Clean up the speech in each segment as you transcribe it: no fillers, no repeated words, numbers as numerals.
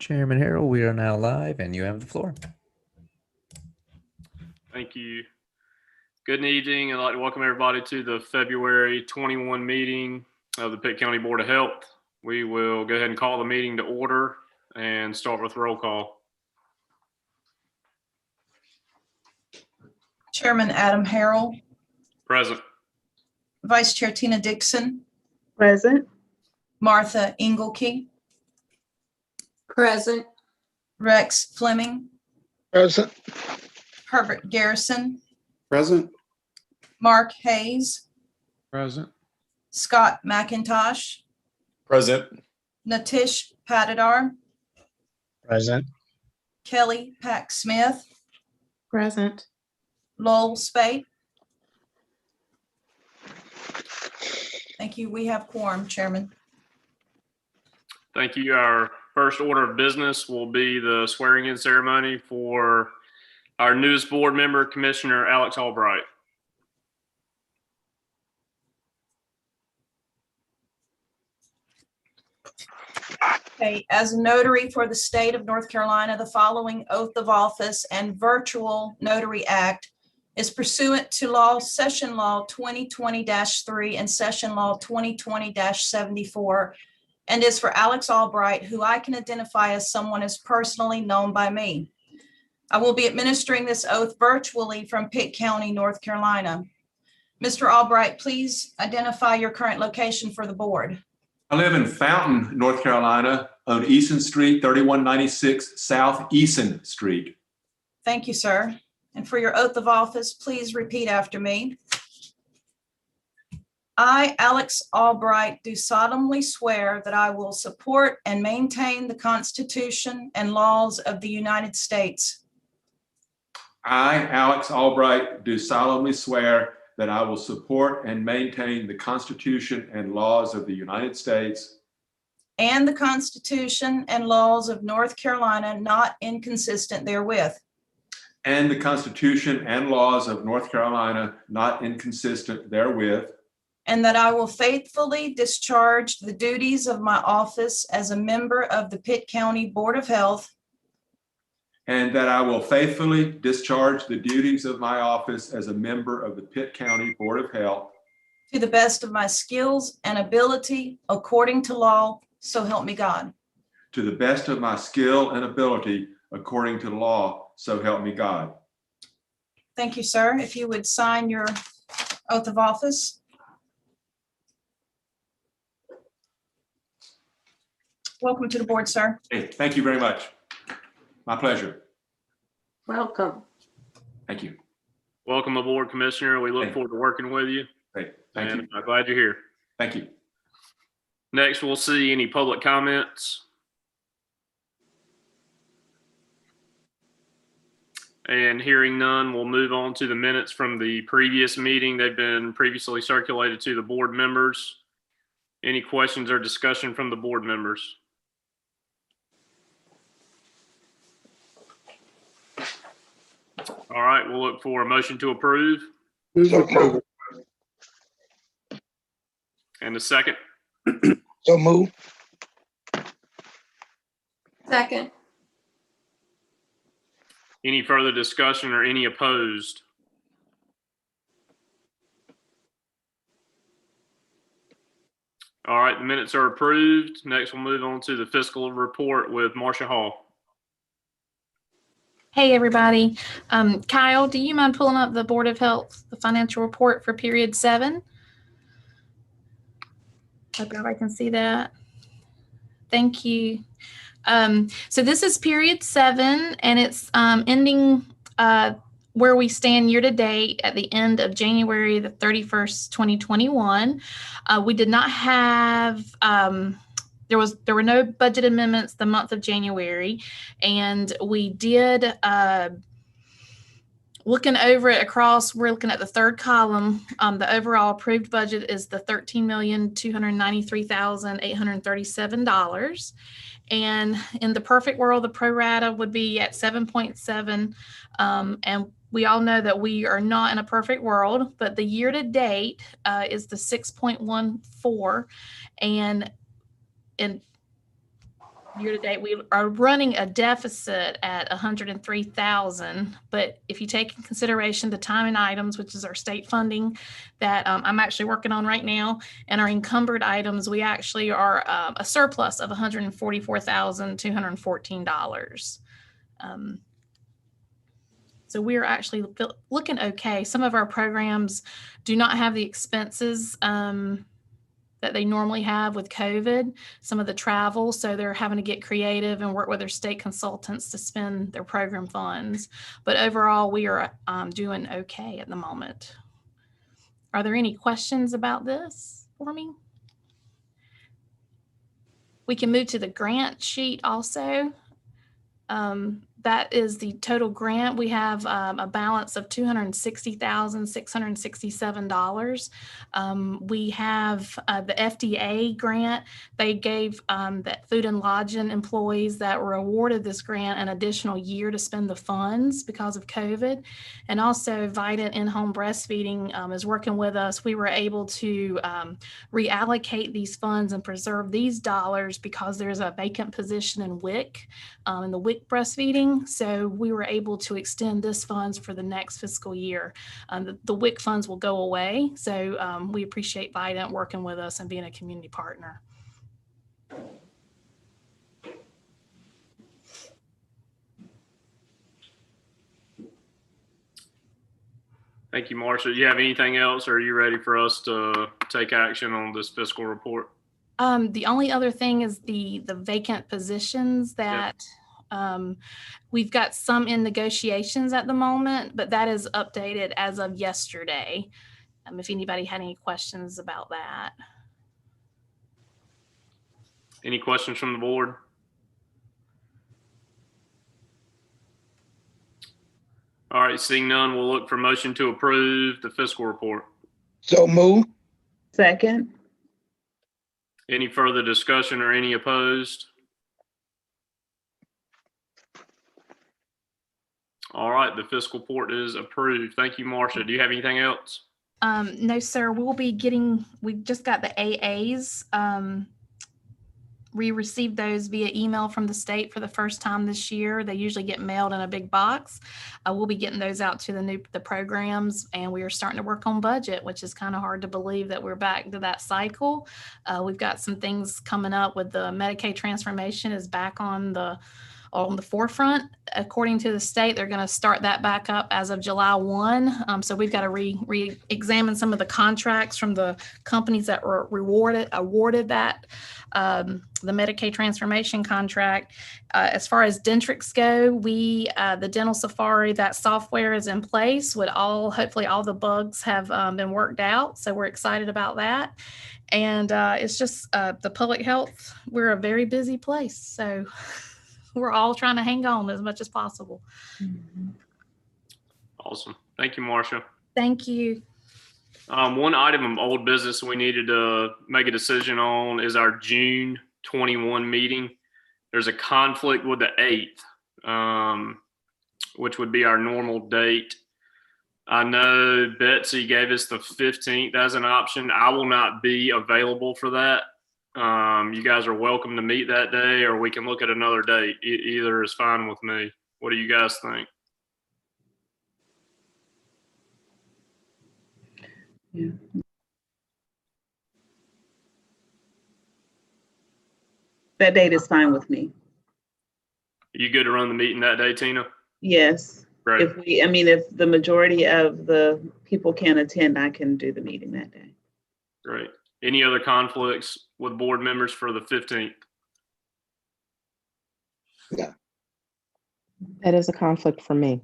Chairman Harrell, we are now live and you have the floor. Thank you. Good evening. I'd like to welcome everybody to the February 21 meeting of the Pitt County Board of Health. We will go ahead and call the meeting to order and start with roll call. Chairman Adam Harrell. Present. Vice Chair Tina Dixon. Present. Martha Engelke. Present. Rex Fleming. Present. Herbert Garrison. Present. Mark Hayes. Present. Scott McIntosh. Present. Natish Patidar. Present. Kelly Pack Smith. Present. Lowell Spate. Thank you. We have quorum, Chairman. Thank you. Our first order of business will be the swearing-in ceremony for our newest board member, Commissioner Alex Albright. Okay, as a notary for the state of North Carolina, the following oath of office and virtual notary act is pursuant to Session Law 2020-3 and Session Law 2020-74, and is for Alex Albright, who I can identify as someone as personally known by me. I will be administering this oath virtually from Pitt County, North Carolina. Mr. Albright, please identify your current location for the board. I live in Fountain, North Carolina, on Eason Street, 3196 South Eason Street. Thank you, sir. And for your oath of office, please repeat after me. I, Alex Albright, do solemnly swear that I will support and maintain the Constitution and laws of the United States. I, Alex Albright, do solemnly swear that I will support and maintain the Constitution and laws of the United States And the Constitution and laws of North Carolina, not inconsistent therewith. and the Constitution and laws of North Carolina, not inconsistent therewith, And that I will faithfully discharge the duties of my office as a member of the Pitt County Board of Health and that I will faithfully discharge the duties of my office as a member of the Pitt County Board of Health to the best of my skills and ability, according to law, so help me God. to the best of my skill and ability, according to law, so help me God. Thank you, sir. If you would sign your oath of office. Welcome to the board, sir. Hey, thank you very much. My pleasure. Welcome. Thank you. Welcome aboard, Commissioner. We look Thank you. forward to working with you. Great. Thank And you. I'm glad you're here. Thank you. Next, we'll see any public comments. And hearing none, we'll move on to the minutes from the previous meeting. They've been previously circulated to the board members. Any questions or discussion from the board members? All right, we'll look for a motion to approve Move approval. and a second. So move. Second. Any further discussion or any opposed? All right, the minutes are approved. Next, we'll move on to the fiscal report with Marcia Hall. Hey, everybody. Kyle, do you mind pulling up the Board of Health, the financial report for period 7? Hope everybody can see that. Thank you. So this is period 7, and it's ending where we stand year to date at the end of January the 31st, 2021. We did not have there were no budget amendments the month of January, and we did looking over it across, we're looking at the third column. The overall approved budget is the $13,293,837. And in the perfect world, the pro rata would be at 7.7. And we all know that we are not in a perfect world, but the year to date is the 6.14. And year to date, we are running a deficit at 103,000. But if you take in consideration the time and items, which is our state funding that I'm actually working on right now, and our encumbered items, we actually are a surplus of $144,214. So we're actually looking okay. Some of our programs do not have the expenses that they normally have with COVID, some of the travel. So they're having to get creative and work with their state consultants to spend their program funds. But overall, we are doing okay at the moment. Are there any questions about this for me? We can move to the grant sheet also. That is the total grant. We have a balance of $260,667. We have the FDA grant. They gave the food and lodging employees that were awarded this grant an additional year to spend the funds because of COVID. And also Vidant in-home breastfeeding is working with us. We were able to reallocate these funds and preserve these dollars because there's a vacant position in WIC, in the WIC breastfeeding. So we were able to extend this funds for the next fiscal year. The WIC funds will go away. So we appreciate Vidant working with us and being a community partner. Thank you, Marsha. Do you have anything else, or are you ready for us to take action on this fiscal report? The only other thing is the vacant positions that we've got some in negotiations at the moment, but that is updated as of yesterday. If anybody had any questions about that. Any questions from the board? All right, seeing none, we'll look for motion to approve the fiscal report. So move. Second. Any further discussion or any opposed? All right, the fiscal report is approved. Thank you, Marsha. Do you have anything else? No, sir. We just got the AAs. We received those via email from the state for the first time this year. They usually get mailed in a big box. We'll be getting those out to the programs, and we are starting to work on budget, which is kind of hard to believe that we're back to that cycle. We've got some things coming up with the Medicaid transformation is back on the forefront. According to the state, they're going to start that back up as of July 1. So we've got to re-examine some of the contracts from the companies that were awarded that, the Medicaid transformation contract. As far as Dentrix go, the Dental Safari, that software is in place with hopefully all the bugs have been worked out. So we're excited about that. And it's just the public health, we're a very busy place. So we're all trying to hang on as much as possible. Awesome. Thank you, Marsha. Thank you. One item of old business we needed to make a decision on is our June 21 meeting. There's a conflict with the 8th, which would be our normal date. I know Betsy gave us the 15th as an option. I will not be available for that. You guys are welcome to meet that day, or we can look at another date. Either is fine with me. What do you guys think? Yeah. That date is fine with me. Are you good to run the meeting that day, Tina? Yes. Great. If the majority of the people can attend, I can do the meeting that day. Great. Any other conflicts with board members for the 15th? Yeah. That is a conflict for me,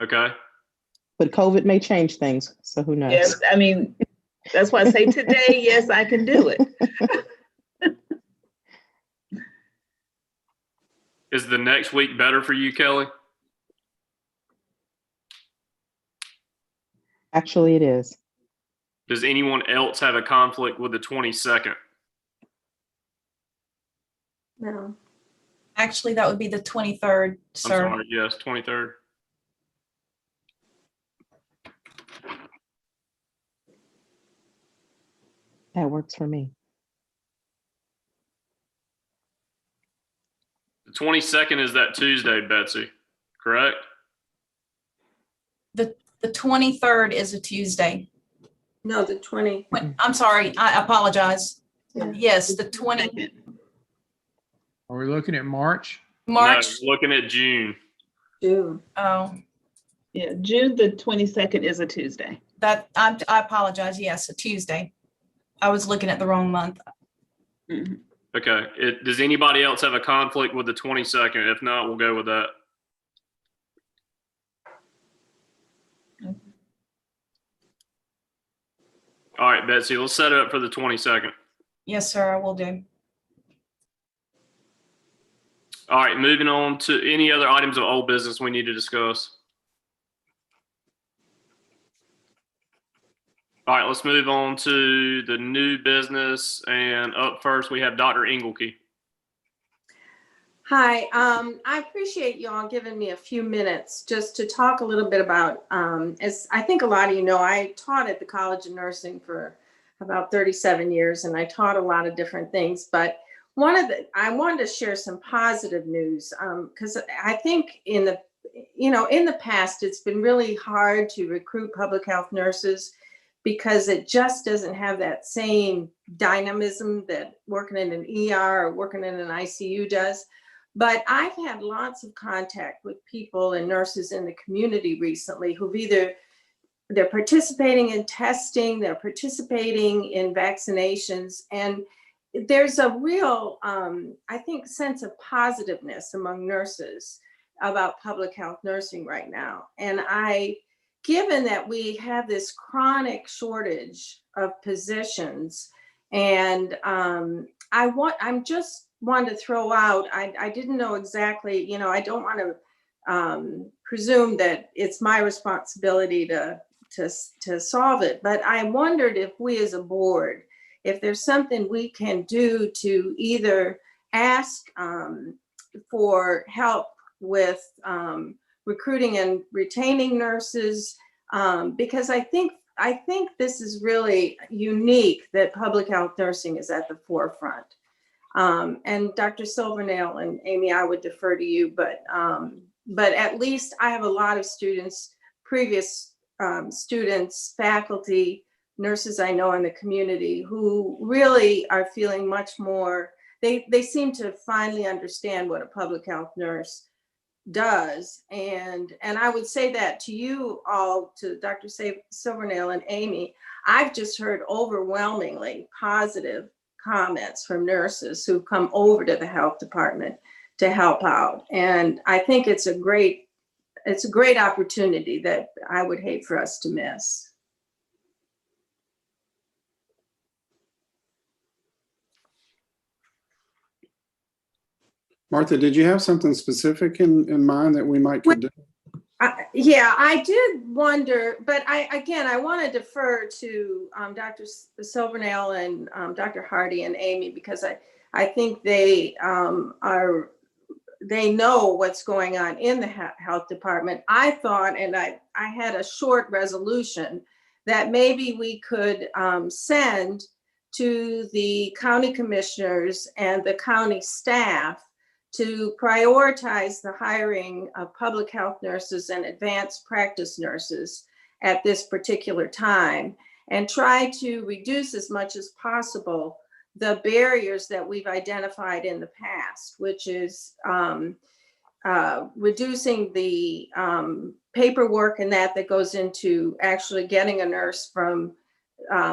Okay. but COVID may change things, so who knows? Yes, that's why I say today, yes, I can do it. Is the next week better for you, Kelly? Actually, it is. Does anyone else have a conflict with the 22nd? No. Actually, that would be the 23rd, I'm sir. sorry. Yes, 23rd. That works for me. 22nd is that Tuesday, Betsy, correct? The 23rd is a Tuesday. No, the 20. I'm sorry, I apologize. Yeah. Yes, the 20, Second. Are we looking at March? March, No, looking at June. June. oh, Yeah, June the 22nd is a Tuesday. that, I apologize, yes, a Tuesday. I was looking at the wrong month. Mhm. Okay. Does anybody else have a conflict with the 22nd? If not, we'll go with that. All right, Betsy, let's set it up for the 22nd. Yes, sir, I will do. All right, moving on to any other items of old business we need to discuss. All right, let's move on to the new business. And up first, we have Dr. Engelke. Hi, I appreciate you all giving me a few minutes just to talk a little bit about, as I think a lot of you know, I taught at the College of Nursing for about 37 years, and I taught a lot of different things. But I wanted to share some positive news because I think in the past, it's been really hard to recruit public health nurses because it just doesn't have that same dynamism that working in an ER or working in an ICU does. But I've had lots of contact with people and nurses in the community recently who've they're participating in testing, they're participating in vaccinations, and there's a real, I think, sense of positiveness among nurses about public health nursing right now. And given that we have this chronic shortage of positions, and I'm just wanted to throw out, I didn't know exactly, I don't want to presume that it's my responsibility to solve it, but I wondered if we as a board, if there's something we can do to either ask for help with recruiting and retaining nurses, because I think this is really unique that public health nursing is at the forefront. And Dr. Silvernail and Amy, I would defer to you, but at least I have a lot of students, previous students, faculty, nurses I know in the community who really are feeling much more, they seem to finally understand what a public health nurse does. And I would say that to you all, to Dr. Silvernail and Amy, I've just heard overwhelmingly positive comments from nurses who've come over to the health department to help out. And I think it's a great opportunity that I would hate for us to miss. Martha, did you have something specific in mind that we might could do? Yeah, I did wonder, but I want to defer to Dr. Silvernail and Dr. Hardy and Amy, because I think they know what's going on in the health department. I thought, and I had a short resolution that maybe we could send to the county commissioners and the county staff to prioritize the hiring of public health nurses and advanced practice nurses at this particular time, and try to reduce as much as possible the barriers that we've identified in the past, which is reducing the paperwork and that goes into actually getting a nurse from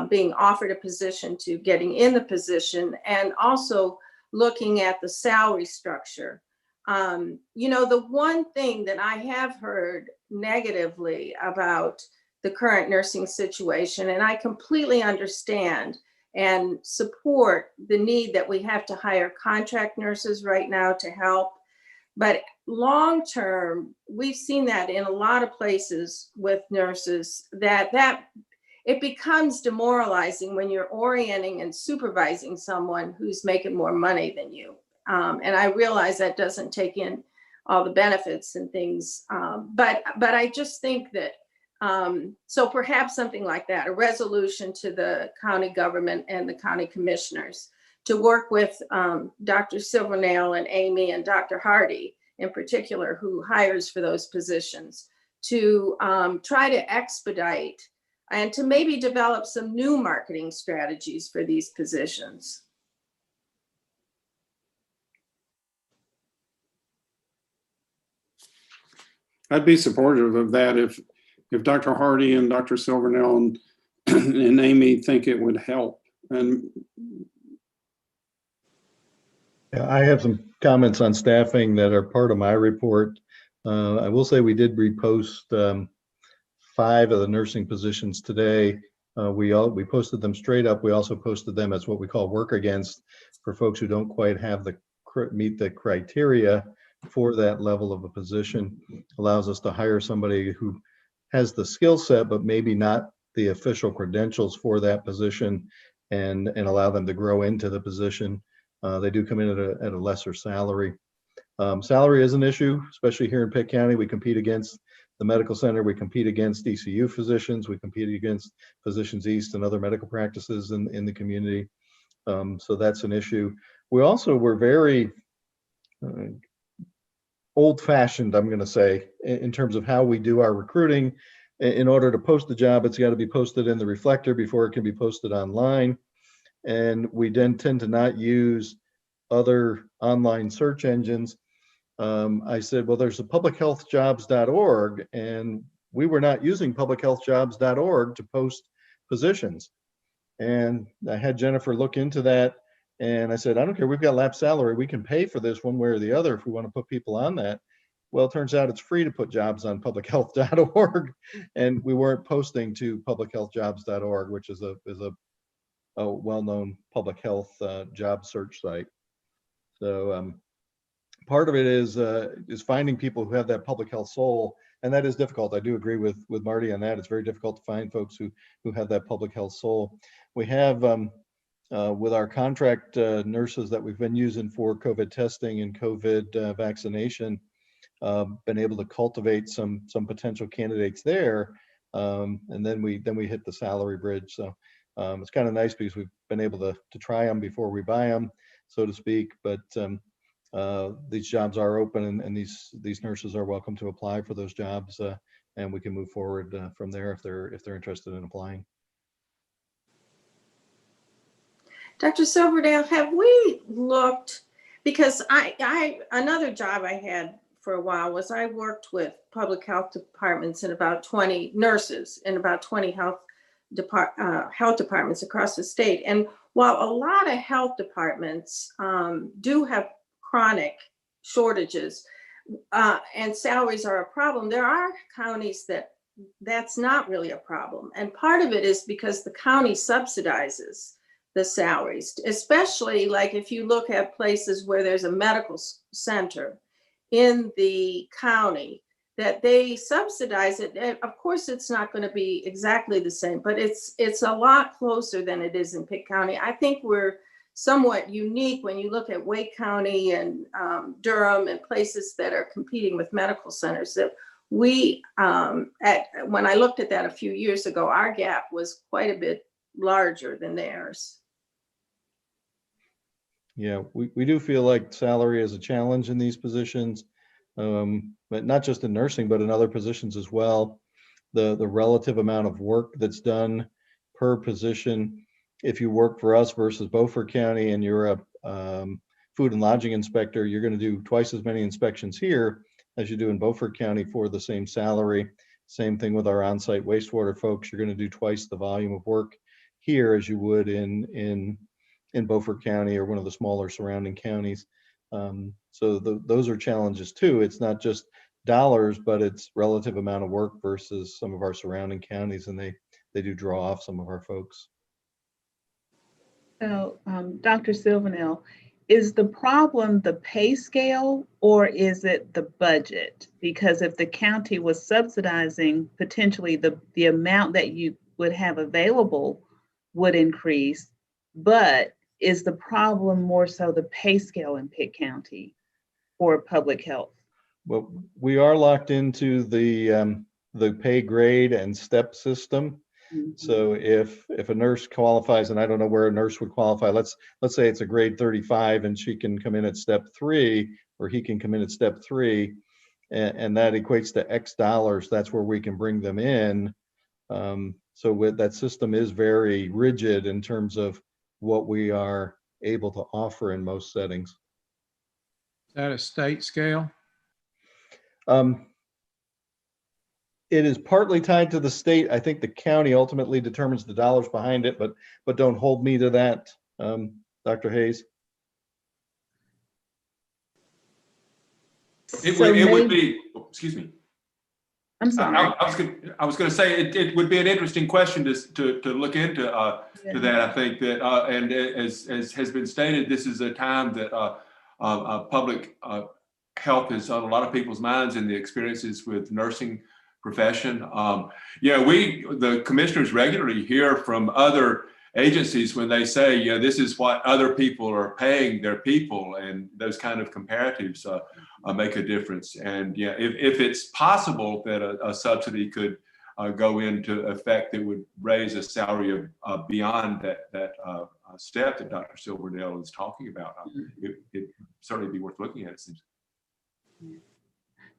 being offered a position to getting in the position, and also looking at the salary structure. The one thing that I have heard negatively about the current nursing situation, and I completely understand and support the need that we have to hire contract nurses right now to help. But long term, we've seen that in a lot of places with nurses, that it becomes demoralizing when you're orienting and supervising someone who's making more money than you. And I realize that doesn't take in all the benefits and things, but I just think that, so perhaps something like that, a resolution to the county government and the county commissioners to work with Dr. Silvernail and Amy and Dr. Hardy in particular, who hires for those positions, to try to expedite and to maybe develop some new marketing strategies for these positions. I'd be supportive of that if Dr. Hardy and Dr. Silvernail and Amy think it would help. And Yeah, I have some comments on staffing that are part of my report. I will say we did repost 5 of the nursing positions today. We posted them straight up. We also posted them as what we call work against for folks who don't quite have meet the criteria for that level of a position. Allows us to hire somebody who has the skill set, but maybe not the official credentials for that position, and allow them to grow into the position. They do come in at a lesser salary. Salary is an issue, especially here in Pitt County. We compete against the medical center. We compete against ECU physicians. We compete against Physicians East and other medical practices in the community. So that's an issue. We also were very old-fashioned, I'm going to say, in terms of how we do our recruiting. In order to post the job, it's got to be posted in the Reflector before it can be posted online. And we then tend to not use other online search engines. I said, well, there's a publichealthjobs.org, and we were not using publichealthjobs.org to post positions. And I had Jennifer look into that, and I said, I don't care, we've got lap salary, we can pay for this one way or the other if we want to put people on that. Well, it turns out it's free to put jobs on publichealth.org, and we weren't posting to publichealthjobs.org, which is a well-known public health job search site. So part of it is finding people who have that public health soul, and that is difficult. I do agree with Marty on that. It's very difficult to find folks who have that public health soul. We have with our contract nurses that we've been using for COVID testing and COVID vaccination, been able to cultivate some potential candidates there, and then we hit the salary bridge. So it's kind of nice because we've been able to try them before we buy them, so to speak. But these jobs are open, and these nurses are welcome to apply for those jobs, and we can move forward from there if they're interested in applying. Dr. Silverdale, have we looked, because another job I had for a while was I worked with public health departments and about 20 nurses in about 20 health departments across the state. And while a lot of health departments do have chronic shortages and salaries are a problem, there are counties that's not really a problem. And part of it is because the county subsidizes the salaries, especially like if you look at places where there's a medical center in the county that they subsidize it. And of course, it's not going to be exactly the same, but it's a lot closer than it is in Pitt County. I think we're somewhat unique when you look at Wake County and Durham and places that are competing with medical centers, that we, when I looked at that a few years ago, our gap was quite a bit larger than theirs. Yeah, we do feel like salary is a challenge in these positions, but not just in nursing, but in other positions as well. The relative amount of work that's done per position, if you work for us versus Beaufort County and you're a food and lodging inspector, you're going to do twice as many inspections here as you do in Beaufort County for the same salary. Same thing with our on-site wastewater folks. You're going to do twice the volume of work here as you would in Beaufort County or one of the smaller surrounding counties. So those are challenges too. It's not just dollars, but it's relative amount of work versus some of our surrounding counties, and they do draw off some of our folks. So, Dr. Silvernail, is the problem the pay scale or is it the budget? Because if the county was subsidizing, potentially the amount that you would have available would increase, but is the problem more so the pay scale in Pitt County for public health? Well, we are locked into the pay grade and step system. So if a nurse qualifies, and I don't know where a nurse would qualify, let's say it's a grade 35 and she can come in at step 3, or he can come in at step 3, and that equates to X dollars, that's where we can bring them in. So with that system is very rigid in terms of what we are able to offer in most settings. Is that a state scale? It is partly tied to the state. I think the county ultimately determines the dollars behind it, but don't hold me to that, Dr. Hayes. It So would maybe- be, oh, excuse me. I'm sorry. I was going to say it would be an interesting question to look into to that. I think that and as has been stated, this is a time that public health is on a lot of people's minds and the experiences with nursing profession. Yeah, the commissioners regularly hear from other agencies when they say, yeah, this is what other people are paying their people, and those kind of comparatives make a difference. And yeah, if it's possible that a subsidy could go into effect that would raise a salary of beyond that step that Dr. Silverdale is talking about, it'd certainly be worth looking at, it seems.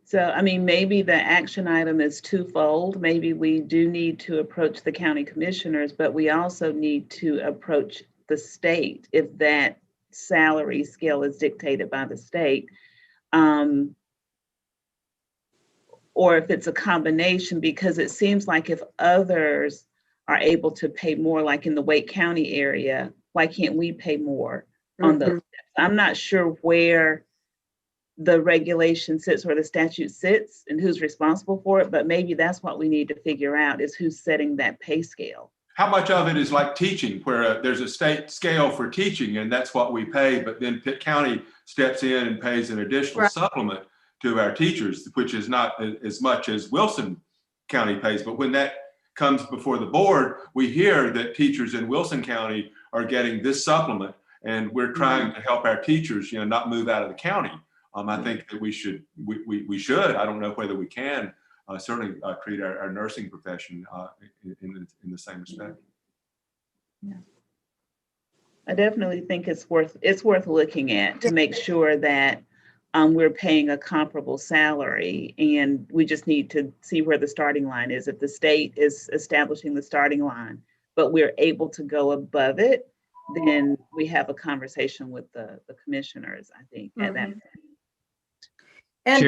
So, I mean, maybe the action item is twofold. Maybe we do need to approach the county commissioners, but we also need to approach the state if that salary scale is dictated by the state. Or if it's a combination, because it seems like if others are able to pay more, like in the Wake County area, why can't we pay more on those steps? I'm not sure where the regulation sits or the statute sits and who's responsible for it, but maybe that's what we need to figure out, is who's setting that pay scale. How much of it is like teaching, where there's a state scale for teaching and that's what we pay, but then Pitt County steps in and pays an additional supplement to our teachers, which is not as much as Wilson County pays. But when that comes before the board, we hear that teachers in Wilson County are getting this supplement, and we're trying to help our teachers, not move out of the county. I think that we should, I don't know whether we can, certainly treat our nursing profession in the same respect. Yeah. I definitely think it's worth looking at to make sure that we're paying a comparable salary, and we just need to see where the starting line is. If the state is establishing the starting line, but we're able to go above it, then we have a conversation with the commissioners, I think, at that point. And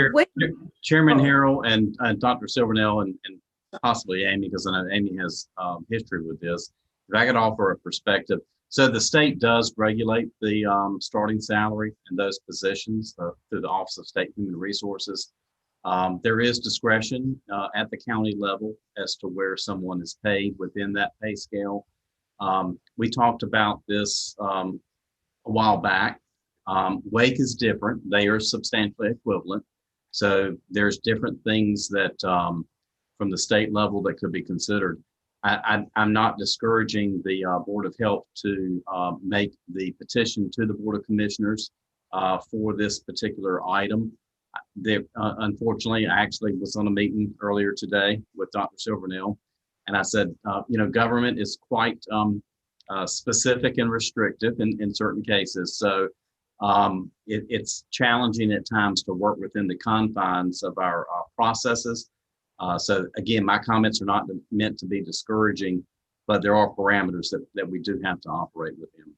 Chairman Harrell and Dr. Silvernell and possibly Amy, because I know Amy has history with this. If I could offer a perspective. So the state does regulate the starting salary in those positions through the Office of State Human Resources. There is discretion at the county level as to where someone is paid within that pay scale. We talked about this a while back. Wake is different. They are substantially equivalent. So there's different things that from the state level that could be considered. I'm not discouraging the Board of Health to make the petition to the Board of Commissioners for this particular item. Unfortunately, I actually was on a meeting earlier today with Dr. Silvernell, and I said, government is quite specific and restrictive in certain cases. So it's challenging at times to work within the confines of our processes. So again, my comments are not meant to be discouraging, but there are parameters that we do have to operate within.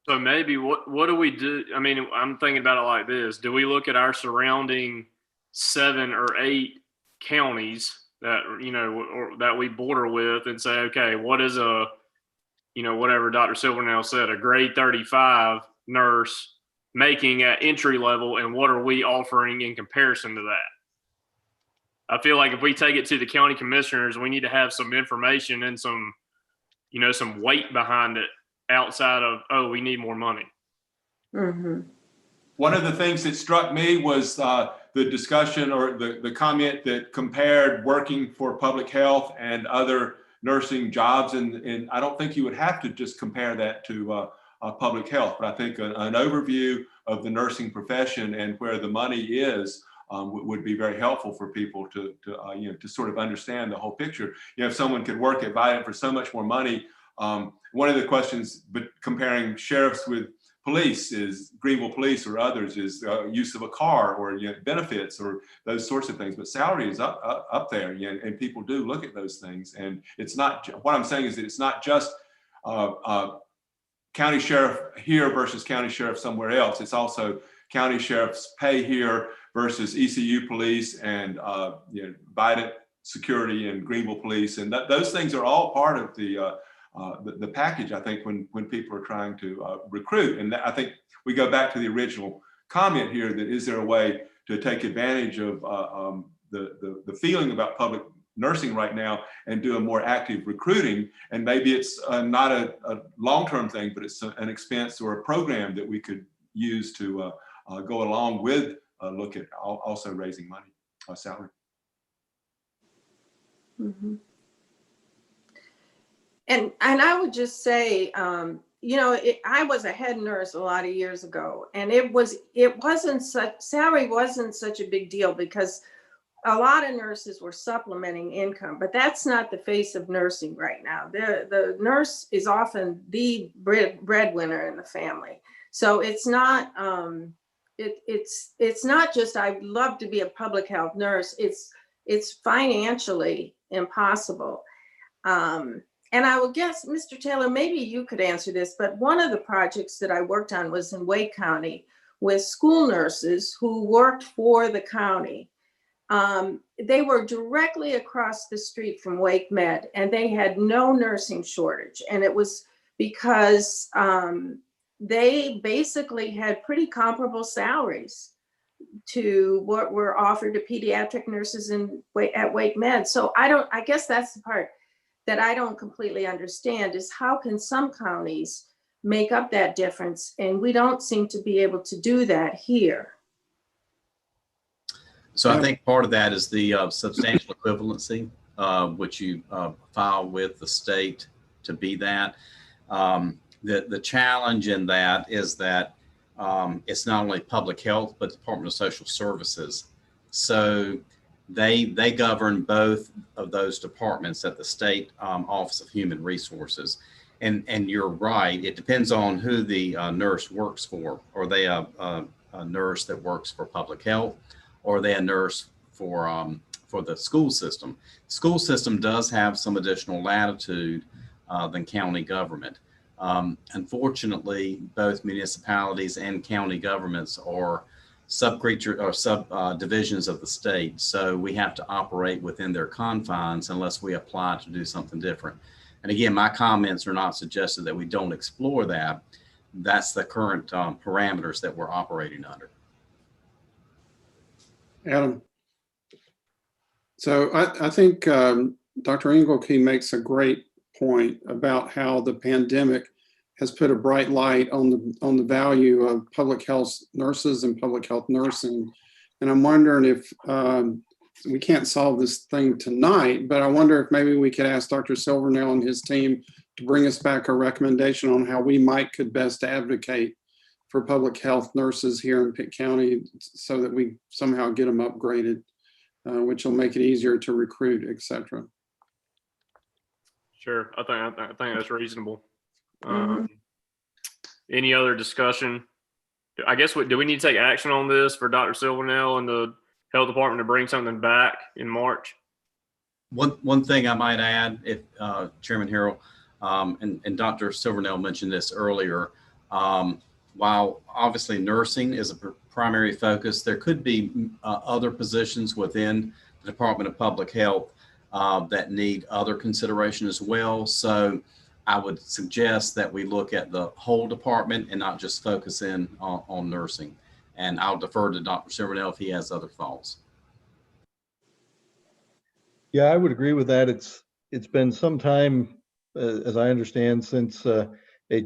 So maybe what do we do? I mean, I'm thinking about it like this. Do we look at our surrounding 7 or 8 counties that, or that we border with and say, okay, what is a, whatever Dr. Silvernell said, a grade 35 nurse making at entry level, and what are we offering in comparison to that? I feel like if we take it to the county commissioners, we need to have some information and some weight behind it outside of, oh, we need more money. Mm-hmm. One of the things that struck me was the discussion or the comment that compared working for public health and other nursing jobs. And I don't think you would have to just compare that to public health, but I think an overview of the nursing profession and where the money is would be very helpful for people to sort of understand the whole picture. If someone could work at Vidant for so much more money, one of the questions, but comparing sheriffs with police is Greenville Police or others is use of a car or benefits or those sorts of things. But salary is up there, and people do look at those things. And it's not, what I'm saying is that it's not just county sheriff here versus county sheriff somewhere else. It's also county sheriff's pay here versus ECU police and Vidant security and Greenville police, and those things are all part of the package, I think, when people are trying to recruit. And I think we go back to the original comment here, that is there a way to take advantage of the feeling about public nursing right now and do a more active recruiting. And maybe it's not a long-term thing, but it's an expense or a program that we could use to go along with look at also raising money, salary. Mm-hmm. And I would just say, I was a head nurse a lot of years ago, and salary wasn't such a big deal because a lot of nurses were supplementing income, but that's not the face of nursing right now. The nurse is often the breadwinner in the family. So it's not, it's not just, I'd love to be a public health nurse. It's financially impossible. And I would guess, Mr. Taylor, maybe you could answer this, but one of the projects that I worked on was in Wake County with school nurses who worked for the county. They were directly across the street from Wake Med, and they had no nursing shortage. And it was because they basically had pretty comparable salaries to what were offered to pediatric nurses at Wake Med. So I guess that's the part that I don't completely understand, is how can some counties make up that difference? And we don't seem to be able to do that here. So I think part of that is the substantial equivalency, which you file with the state to be that. The challenge in that is that it's not only public health, but Department of Social Services. So they govern both of those departments at the state Office of Human Resources. And you're right, it depends on who the nurse works for. Are they a nurse that works for public health, or are they a nurse for the school system? School system does have some additional latitude than county government. Unfortunately, both municipalities and county governments are subdivisions of the state. So we have to operate within their confines unless we apply to do something different. And again, my comments are not suggested that we don't explore that. That's the current parameters that we're operating under. Adam. So I think Dr. Engelke makes a great point about how the pandemic has put a bright light on the value of public health nurses and public health nursing. And I'm wondering if we can't solve this thing tonight, but I wonder if maybe we could ask Dr. Silvernail and his team to bring us back a recommendation on how we could best advocate for public health nurses here in Pitt County so that we somehow get them upgraded, which will make it easier to recruit, et cetera. Sure, I think that's reasonable. Any other discussion? I guess do we need to take action on this for Dr. Silvernail and the health department to bring something back in March? One thing I might add, if Chairman Harrell and Dr. Silvernail mentioned this earlier, while obviously nursing is a primary focus, there could be other positions within the Department of Public Health that need other consideration as well. So I would suggest that we look at the whole department and not just focus in on nursing. And I'll defer to Dr. Silvernail if he has other thoughts. Yeah, I would agree with that. It's been some time, as I understand, since a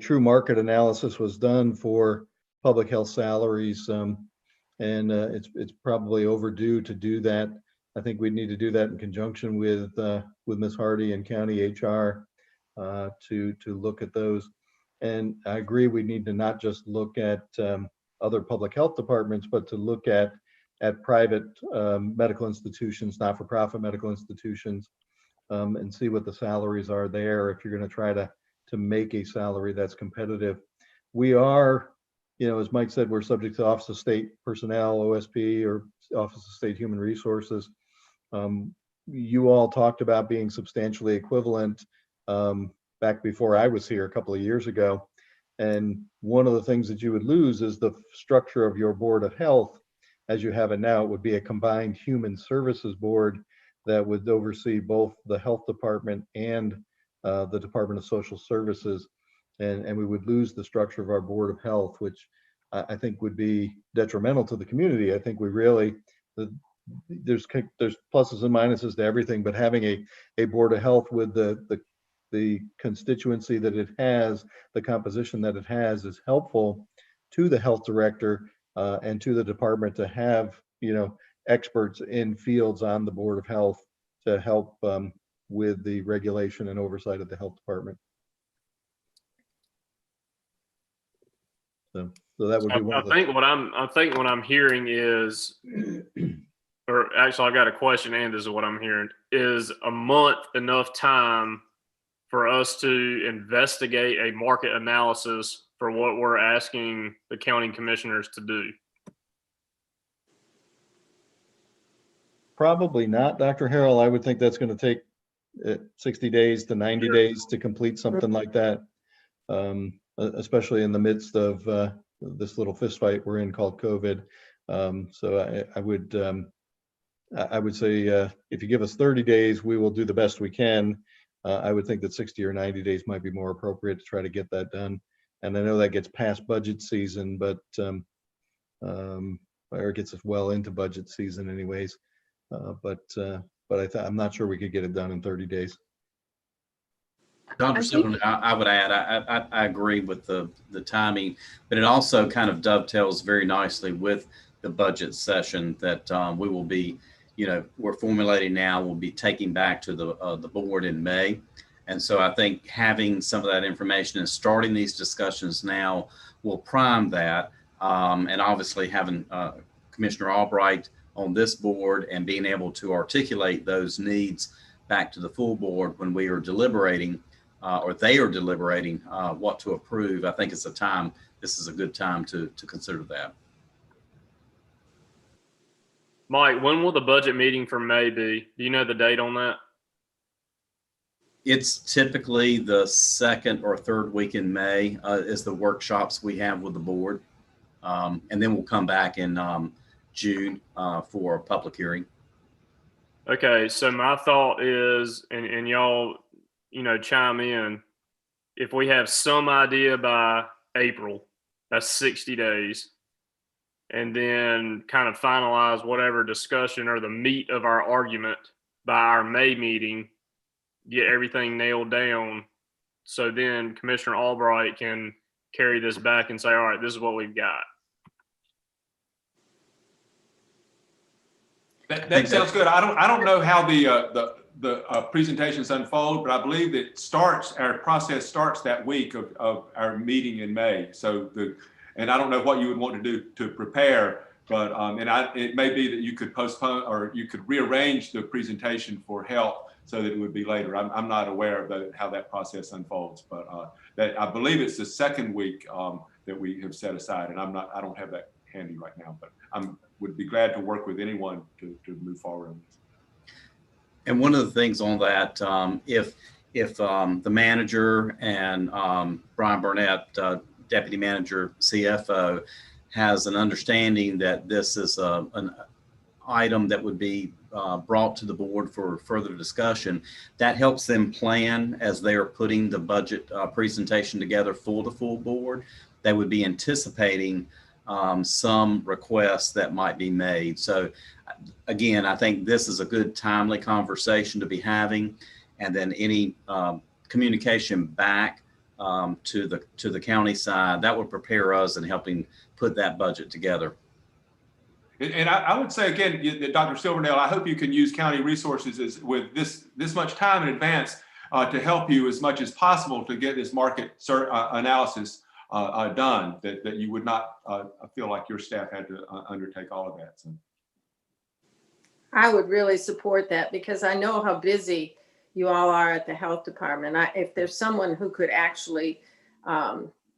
true market analysis was done for public health salaries, and it's probably overdue to do that. I think we need to do that in conjunction with Ms. Hardy and County HR to look at those. And I agree, we need to not just look at other public health departments, but to look at at private medical institutions, not-for-profit medical institutions, and see what the salaries are there if you're going to try to make a salary that's competitive. We are, as Mike said, we're subject to Office of State Personnel, OSP, or Office of State Human Resources. You all talked about being substantially equivalent back before I was here a couple of years ago. And one of the things that you would lose is the structure of your Board of Health. As you have it now, it would be a combined Human Services Board that would oversee both the Health Department and the Department of Social Services. And we would lose the structure of our Board of Health, which I think would be detrimental to the community. I think we really, there's pluses and minuses to everything, but having a Board of Health with the constituency that it has, the composition that it has, is helpful to the health director and to the department to have, experts in fields on the Board of Health to help with the regulation and oversight of the health department. So that would be one of the. I think what I'm hearing is, or actually, I got a question, and this is what I'm hearing: is a month enough time for us to investigate a market analysis for what we're asking the county commissioners to do? Probably not, Dr. Harrell. I would think that's going to take 60 days to 90 days to complete something like that, especially in the midst of this little fist fight we're in called COVID. So I would say if you give us 30 days, we will do the best we can. I would think that 60 or 90 days might be more appropriate to try to get that done. And I know that gets past budget season, but or it gets us well into budget season anyways. But I'm not sure we could get it done in 30 days. Dr. Silverman, I would add, I agree with the timing, but it also kind of dovetails very nicely with the budget session that we will be, we're formulating now, we'll be taking back to the board in May. And so I think having some of that information and starting these discussions now will prime that. And obviously having Commissioner Albright on this board and being able to articulate those needs back to the full board when we are deliberating or they are deliberating what to approve. I think this is a good time to consider that. Mike, when will the budget meeting for May be? Do you know the date on that? It's typically the second or third week in May is the workshops we have with the board. And then we'll come back in June for a public hearing. Okay, so my thought is, and y'all, chime in, if we have some idea by April, that's 60 days, and then kind of finalize whatever discussion or the meat of our argument by our May meeting, get everything nailed down, so then Commissioner Albright can carry this back and say, all right, this is what we've got. That sounds good. I don't know how the presentations unfold, but I believe that our process starts that week of our meeting in May. So and I don't know what you would want to do to prepare, but it may be that you could postpone or you could rearrange the presentation for health so that it would be later. I'm not aware of how that process unfolds, but I believe it's the second week that we have set aside, and I don't have that handy right now, but would be glad to work with anyone to move forward on this. And one of the things on that, if the manager and Brian Burnett, Deputy Manager CFO, has an understanding that this is an item that would be brought to the board for further discussion, that helps them plan as they are putting the budget presentation together for the full board. They would be anticipating some requests that might be made. So again, I think this is a good timely conversation to be having, and then any communication back to the county side that would prepare us in helping put that budget together. And I would say again, Dr. Silverdale, I hope you can use county resources with this much time in advance to help you as much as possible to get this market analysis done, that you would not feel like your staff had to undertake all of that. So. I would really support that because I know how busy you all are at the health department. If there's someone who could actually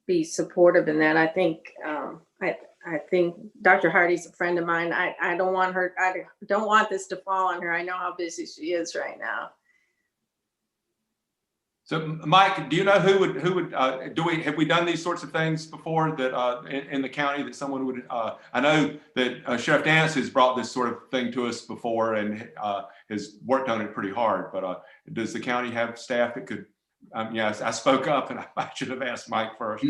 be supportive in that, I think Dr. Hardy's a friend of mine. I don't want this to fall on her. I know how busy she is right now. So Mike, do you know who would have we done these sorts of things before that in the county that someone would, I know that Sheriff Dance has brought this sort of thing to us before and has worked on it pretty hard, but does the county have staff that could, yes, I spoke up and I should have asked Mike first.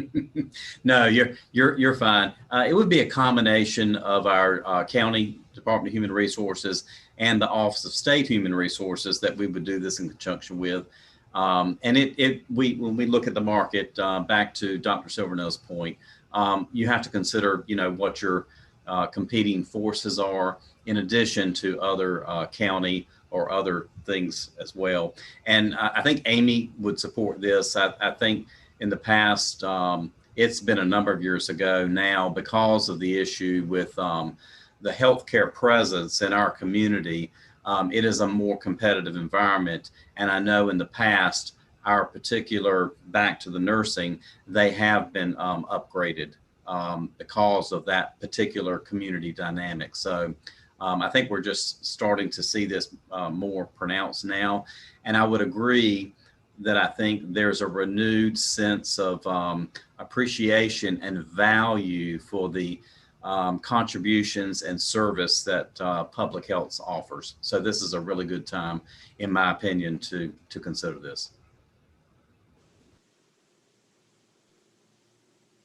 No, you're fine. It would be a combination of our county Department of Human Resources and the Office of State Human Resources that we would do this in conjunction with. And when we look at the market, back to Dr. Silvernail's point, you have to consider, what your competing forces are in addition to other county or other things as well. And I think Amy would support this. I think in the past, it's been a number of years ago now because of the issue with the healthcare presence in our community. It is a more competitive environment. And I know in the past, our particular back to the nursing, they have been upgraded because of that particular community dynamic. So I think we're just starting to see this more pronounced now. And I would agree that I think there's a renewed sense of appreciation and value for the contributions and service that public health offers. So this is a really good time, in my opinion, to consider this.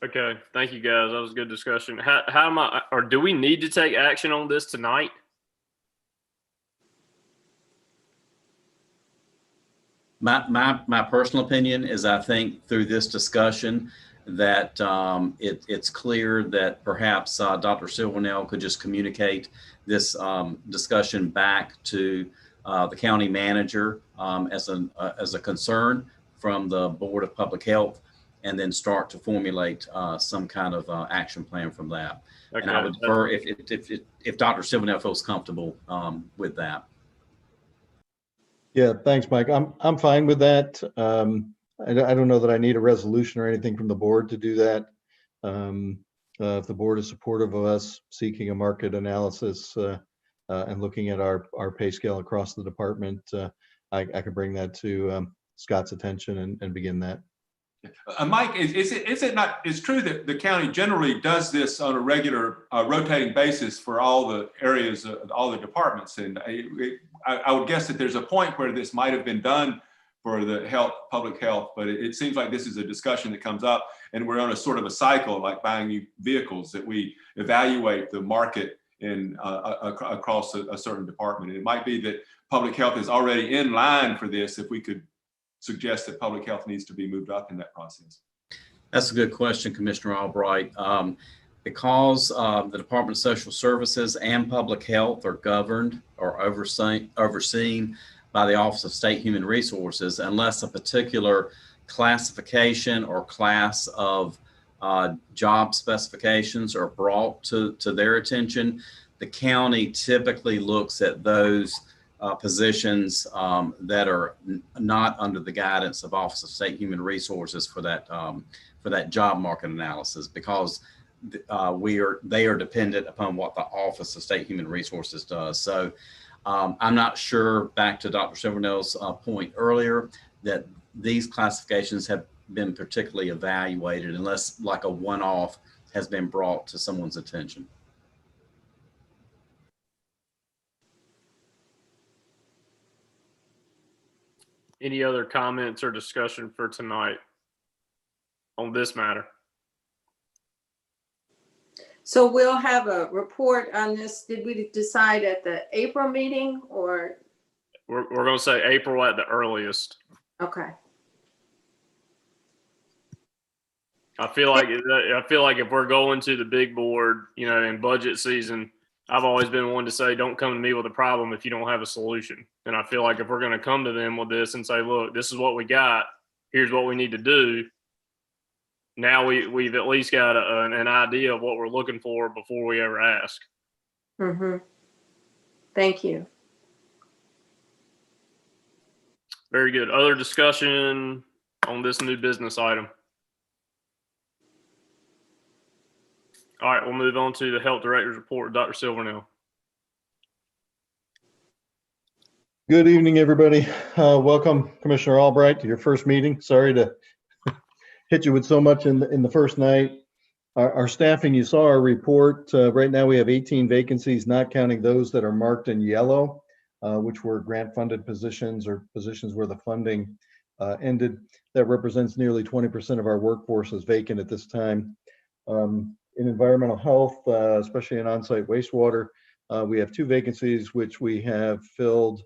Okay, thank you guys. That was a good discussion. How am I, or do we need to take action on this tonight? My personal opinion is I think through this discussion that it's clear that perhaps Dr. Silvernail could just communicate this discussion back to the county manager as a concern from the Board of Public Health, and then start to formulate some kind of action plan from that. Okay. And I would defer if Dr. Silvernail feels comfortable with that. Yeah, thanks, Mike. I'm fine with that. I don't know that I need a resolution or anything from the board to do that. If the board is supportive of us seeking a market analysis and looking at our pay scale across the department, I could bring that to Scott's attention and begin that. Mike, is it not? It's true that the county generally does this on a regular rotating basis for all the areas, all the departments, and I would guess that there's a point where this might have been done for the public health, but it seems like this is a discussion that comes up, and we're on a sort of a cycle like buying new vehicles that we evaluate the market in across a certain department. It might be that public health is already in line for this. If we could suggest that public health needs to be moved up in that process. That's a good question, Commissioner Albright. Because the Department of Social Services and Public Health are governed or overseen by the Office of State Human Resources, unless a particular classification or class of job specifications are brought to their attention, the county typically looks at those positions that are not under the guidance of Office of State Human Resources for that job market analysis, because they are dependent upon what the Office of State Human Resources does. So I'm not sure, back to Dr. Silvernail's point earlier, that these classifications have been particularly evaluated unless like a one-off has been brought to someone's attention. Any other comments or discussion for tonight on this matter? So we'll have a report on this. Did we decide at the April meeting, or? We're going to say April at the earliest. Okay. I feel like if we're going to the big board, in budget season, I've always been one to say, don't come to me with a problem if you don't have a solution. And I feel like if we're going to come to them with this and say, look, this is what we got, here's what we need to do. Now we've at least got an idea of what we're looking for before we ever ask. Mm-hmm. Thank you. Very good. Other discussion on this new business item? All right, we'll move on to the Health Director's report. Dr. Silvernail. Good evening, everybody. Welcome, Commissioner Albright, to your first meeting. Sorry to hit you with so much in the first night. Our staffing, you saw our report. Right now we have 18 vacancies, not counting those that are marked in yellow, which were grant-funded positions or positions where the funding ended. That represents nearly 20% of our workforce is vacant at this time. In environmental health, especially in on-site wastewater, we have 2 vacancies, which we have filled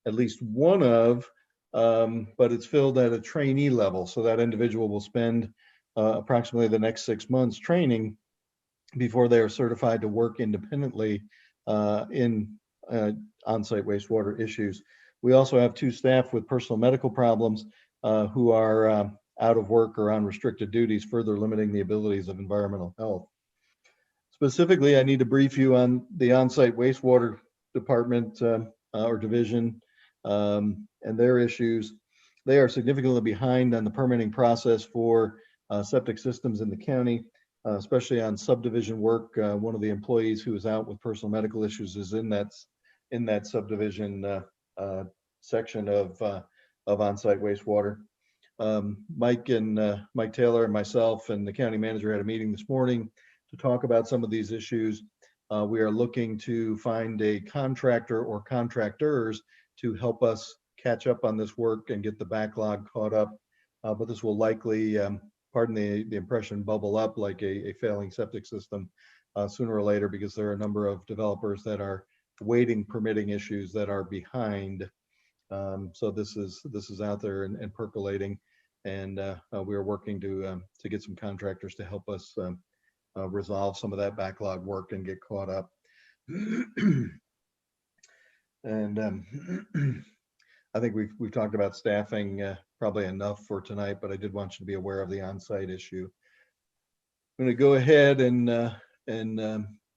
at least one of, but it's filled at a trainee level. So that individual will spend approximately the next 6 months training before they are certified to work independently in on-site wastewater issues. We also have 2 staff with personal medical problems who are out of work or on restricted duties, further limiting the abilities of environmental health. Specifically, I need to brief you on the on-site wastewater department or division and their issues. They are significantly behind on the permitting process for septic systems in the county, especially on subdivision work. One of the employees who is out with personal medical issues is in that subdivision section of on-site wastewater. Mike Taylor and myself and the county manager had a meeting this morning to talk about some of these issues. We are looking to find a contractor or contractors to help us catch up on this work and get the backlog caught up. But this will likely, pardon the impression, bubble up like a failing septic system sooner or later, because there are a number of developers that are waiting permitting issues that are behind. So this is out there and percolating, and we are working to get some contractors to help us resolve some of that backlog work and get caught up. And I think we've talked about staffing probably enough for tonight, but I did want you to be aware of the on-site issue. I'm going to go ahead and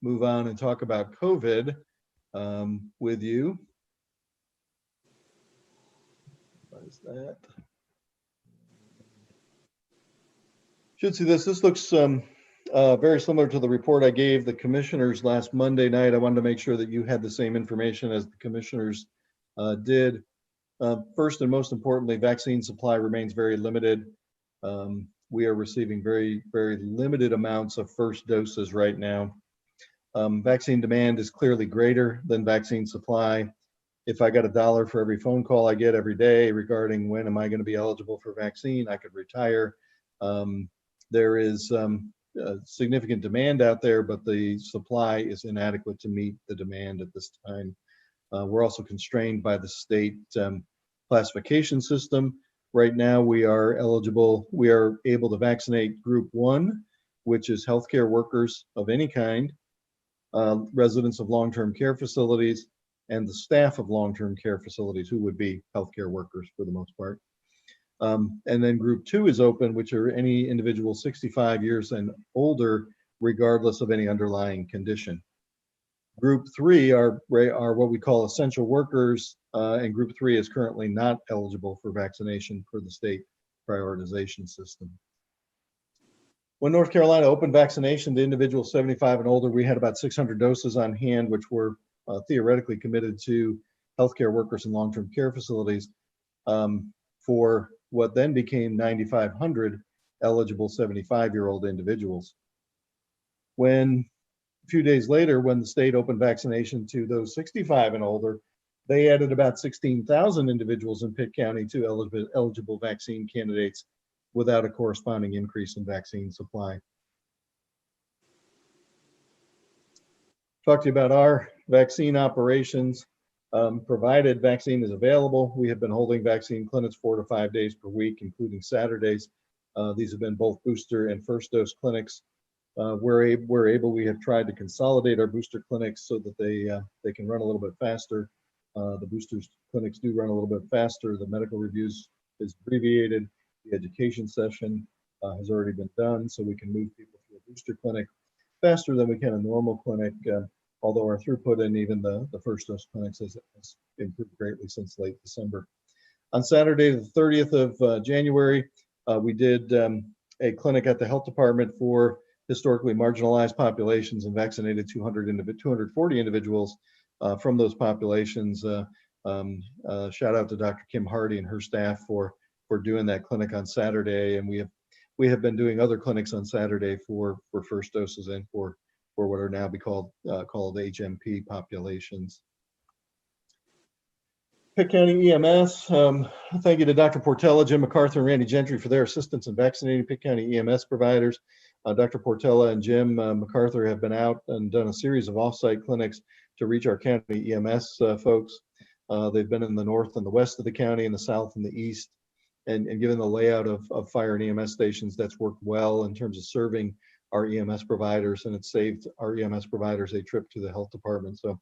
move on and talk about COVID with you. What is that? Should see this. This looks very similar to the report I gave the commissioners last Monday night. I wanted to make sure that you had the same information as the commissioners did. First and most importantly, vaccine supply remains very limited. We are receiving very, very limited amounts of first doses right now. Vaccine demand is clearly greater than vaccine supply. If I got $1 for every phone call I get every day regarding when am I going to be eligible for vaccine, I could retire. There is significant demand out there, but the supply is inadequate to meet the demand at this time. We're also constrained by the state classification system. Right now, we are able to vaccinate group 1, which is healthcare workers of any kind, residents of long-term care facilities, and the staff of long-term care facilities, who would be healthcare workers for the most part. And then group 2 is open, which are any individual 65 years and older, regardless of any underlying condition. Group 3 are what we call essential workers, and group 3 is currently not eligible for vaccination per the state prioritization system. When North Carolina opened vaccination to individuals 75 and older, we had about 600 doses on hand, which were theoretically committed to healthcare workers in long-term care facilities for what then became 9,500 eligible 75-year-old individuals. When a few days later, when the state opened vaccination to those 65 and older, they added about 16,000 individuals in Pitt County to eligible vaccine candidates without a corresponding increase in vaccine supply. Talk to you about our vaccine operations. Provided vaccine is available, we have been holding vaccine clinics 4 to 5 days per week, including Saturdays. These have been both booster and first dose clinics. We have tried to consolidate our booster clinics so that they can run a little bit faster. The boosters clinics do run a little bit faster. The medical reviews is abbreviated. The education session has already been done, so we can move people to a booster clinic faster than we can a normal clinic. although our throughput and even the first dose clinics has improved greatly since late December. On Saturday, the 30th of January, we did a clinic at the health department for historically marginalized populations and vaccinated 240 individuals from those populations. Shout out to Dr. Kim Hardy and her staff for doing that clinic on Saturday, and we have been doing other clinics on Saturday for first doses and for what are now called HMP populations. Pitt County EMS, thank you to Dr. Portella, Jim MacArthur, and Randy Gentry for their assistance in vaccinating Pitt County EMS providers. Dr. Portella and Jim MacArthur have been out and done a series of offsite clinics to reach our county EMS folks. They've been in the north and the west of the county, in the south and the east. And given the layout of fire and EMS stations, that's worked well in terms of serving our EMS providers, and it's saved our EMS providers a trip to the health department. So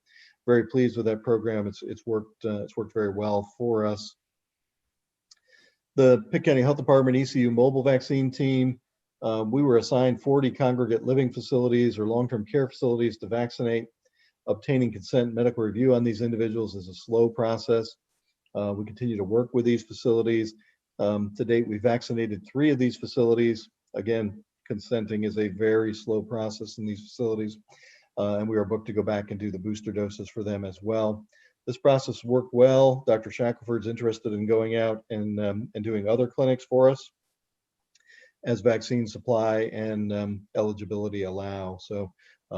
very pleased with that program. It's worked very well for us. The Pitt County Health Department ECU mobile vaccine team, we were assigned 40 congregate living facilities or long-term care facilities to vaccinate. Obtaining consent medical review on these individuals is a slow process. We continue to work with these facilities. To date, we vaccinated 3 of these facilities. Again, consenting is a very slow process in these facilities. And we are booked to go back and do the booster doses for them as well. This process worked well. Dr. Shackelford's interested in going out and doing other clinics for us as vaccine supply and eligibility allow. So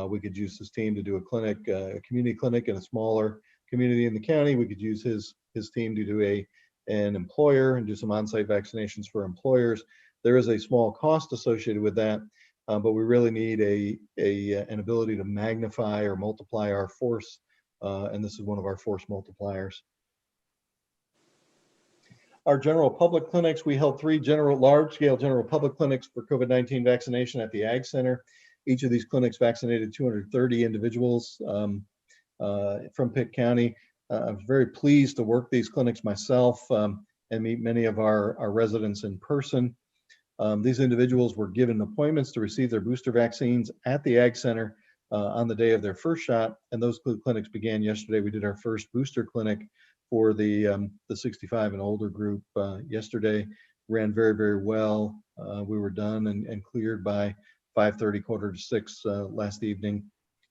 we could use his team to do a clinic, a community clinic in a smaller community in the county. We could use his team to do an employer and do some on-site vaccinations for employers. There is a small cost associated with that, but we really need an ability to magnify or multiply our force, and this is one of our force multipliers. Our general public clinics, we held 3 large-scale general public clinics for COVID-19 vaccination at the Ag Center. Each of these clinics vaccinated 230 individuals from Pitt County. I was very pleased to work these clinics myself and meet many of our residents in person. These individuals were given appointments to receive their booster vaccines at the Ag Center on the day of their first shot, and those clinics began yesterday. We did our first booster clinic for the 65 and older group yesterday. Ran very, very well. We were done and cleared by 5:30, 5:45 last evening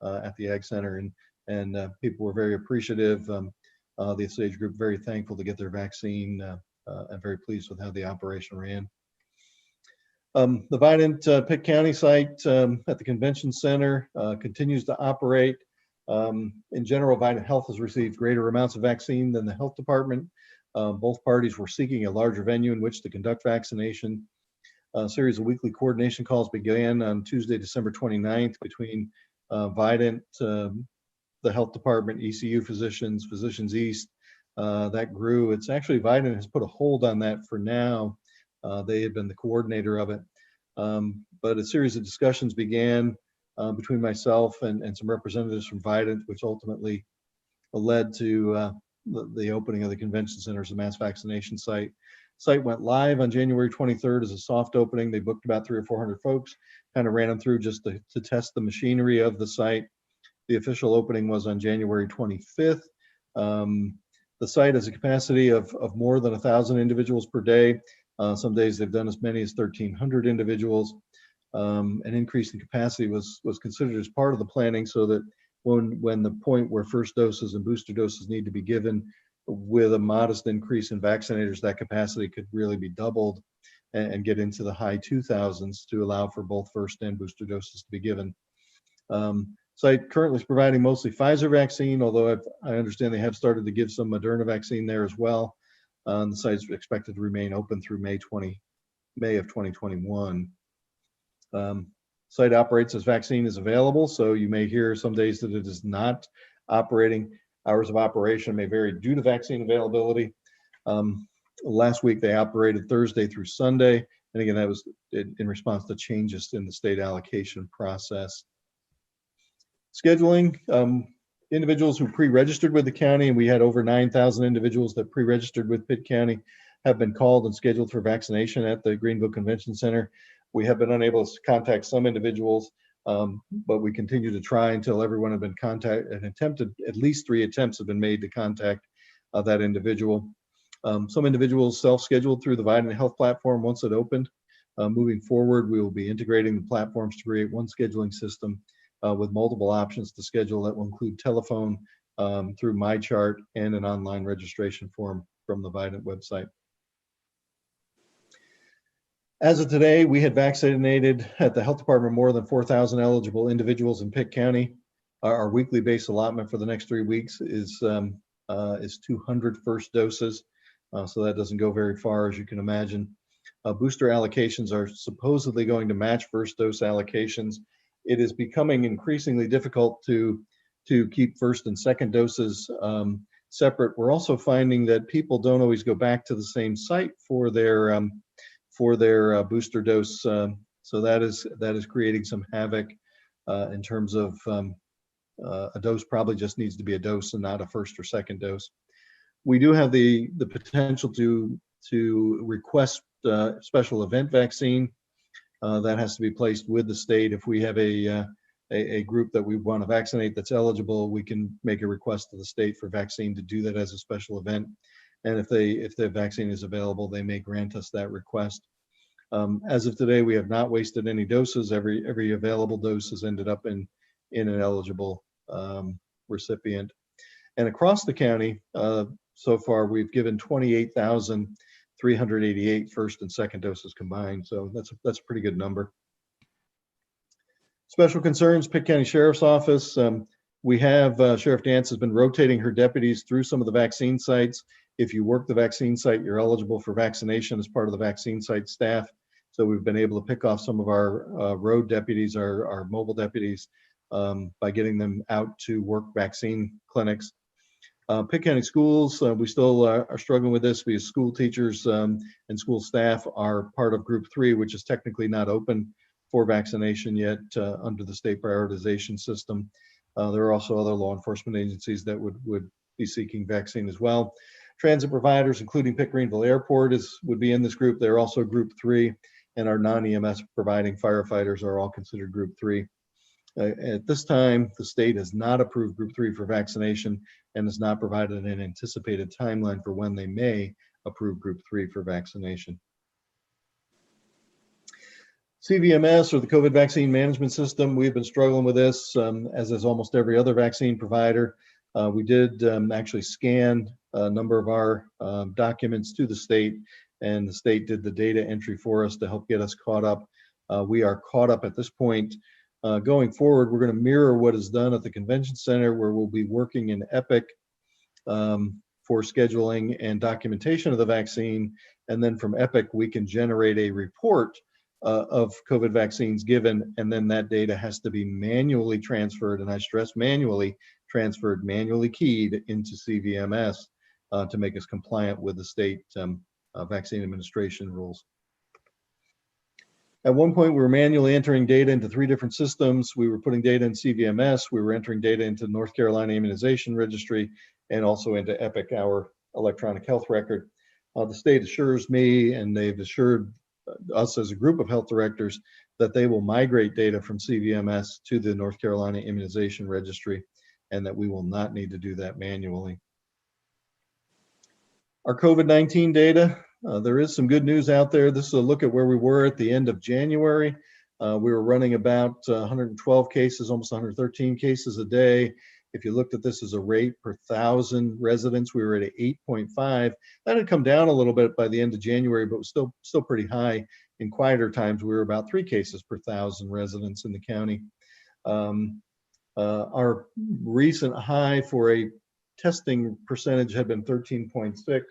at the Ag Center, and people were very appreciative. The age group very thankful to get their vaccine and very pleased with how the operation ran. The Vidant Pitt County site at the convention center continues to operate. In general, Vidant Health has received greater amounts of vaccine than the health department. Both parties were seeking a larger venue in which to conduct vaccination. A series of weekly coordination calls began on Tuesday, December 29th between Vidant, the health department, ECU physicians, Physicians East. That grew. It's actually, Vidant has put a hold on that for now. They had been the coordinator of it. But a series of discussions began between myself and some representatives from Vidant, which ultimately led to the opening of the convention center as a mass vaccination site. Site went live on January 23rd as a soft opening. They booked about 300 or 400 folks, kind of ran them through just to test the machinery of the site. The official opening was on January 25th. The site has a capacity of more than 1,000 individuals per day. Some days they've done as many as 1,300 individuals. An increase in capacity was considered as part of the planning so that when the point where first doses and booster doses need to be given with a modest increase in vaccinators, that capacity could really be doubled and get into the high 2,000s to allow for both first and booster doses to be given. Site currently is providing mostly Pfizer vaccine, although I understand they have started to give some Moderna vaccine there as well. The site is expected to remain open through May of 2021. Site operates as vaccine is available, so you may hear some days that it is not operating. Hours of operation may vary due to vaccine availability. Last week they operated Thursday through Sunday, and again that was in response to changes in the state allocation process. Scheduling, individuals who pre-registered with the county, and we had over 9,000 individuals that pre-registered with Pitt County, have been called and scheduled for vaccination at the Greenville Convention Center. We have been unable to contact some individuals But we continue to try until everyone had been contacted and attempted, at least 3 attempts have been made to contact that individual. Some individuals self-scheduled through the Vidant Health platform once it opened. Moving forward, we will be integrating the platforms to create one scheduling system with multiple options to schedule that will include telephone through MyChart and an online registration form from the Vidant website. As of today, we had vaccinated at the health department more than 4,000 eligible individuals in Pitt County. Our weekly base allotment for the next 3 weeks is 200 first doses. So that doesn't go very far, as you can imagine. Booster allocations are supposedly going to match first dose allocations. It is becoming increasingly difficult to keep first and second doses separate. We're also finding that people don't always go back to the same site for their booster dose. So that is creating some havoc in terms of a dose probably just needs to be a dose and not a first or second dose. We do have the potential to request special event vaccine that has to be placed with the state. If we have a group that we want to vaccinate that's eligible, we can make a request to the state for vaccine to do that as a special event. And if the vaccine is available, they may grant us that request. As of today, we have not wasted any doses. Every available dose has ended up in an eligible recipient. And across the county, so far, we've given 28,388 first and second doses combined. So that's a pretty good number. Special concerns, Pitt County Sheriff's Office. We have Sheriff Dance has been rotating her deputies through some of the vaccine sites. If you work the vaccine site, you're eligible for vaccination as part of the vaccine site staff. So we've been able to pick off some of our road deputies, our mobile deputies, by getting them out to work vaccine clinics. Pitt County Schools, we still are struggling with this because school teachers and school staff are part of Group 3, which is technically not open for vaccination yet under the state prioritization system. There are also other law enforcement agencies that would be seeking vaccine as well. Transit providers, including Pitt Greenville Airport, would be in this group. They're also Group 3, and our non-EMS providing firefighters are all considered Group 3. At this time, the state has not approved Group 3 for vaccination and has not provided an anticipated timeline for when they may approve Group 3 for vaccination. CVMS, or the COVID vaccine management system, we've been struggling with this, as is almost every other vaccine provider. We did actually scan a number of our documents to the state, and the state did the data entry for us to help get us caught up. We are caught up at this point. Going forward, we're going to mirror what is done at the convention center, where we'll be working in Epic for scheduling and documentation of the vaccine. And then from Epic, we can generate a report of COVID vaccines given, and then that data has to be manually transferred, and I stress manually transferred, manually keyed into CVMS to make us compliant with the state vaccine administration rules. At one point, we were manually entering data into 3 different systems. We were putting data in CVMS, we were entering data into North Carolina Immunization Registry, and also into Epic, our electronic health record. The state assures me, and they've assured us as a group of health directors, that they will migrate data from CVMS to the North Carolina Immunization Registry, and that we will not need to do that manually. Our COVID-19 data, there is some good news out there. This is a look at where we were at the end of January. We were running about 112 cases, almost 113 cases a day. If you looked at this as a rate per 1,000 residents, we were at 8.5. That had come down a little bit by the end of January, but was still pretty high. In quieter times, we were about 3 cases per 1,000 residents in the county. Our recent high for a testing percentage had been 13.6,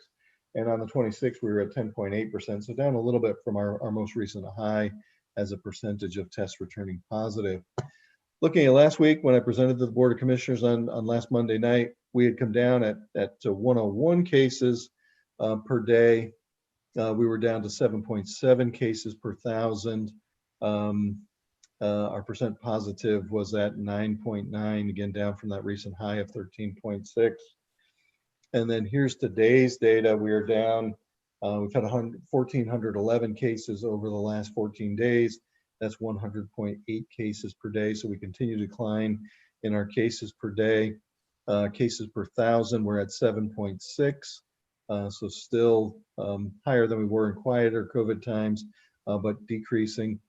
and on the 26th, we were at 10.8%, so down a little bit from our most recent high as a percentage of tests returning positive. Looking at last week, when I presented to the Board of Commissioners on last Monday night, we had come down at 101 cases per day. We were down to 7.7 cases per 1,000. Our percent positive was at 9.9, again, down from that recent high of 13.6. And then here's today's data. We are down, we've had 1,411 cases over the last 14 days. That's 100.8 cases per day. So we continue to decline in our cases per day. Cases per thousand, we're at 7.6. So still higher than we were in quieter COVID times, but decreasing.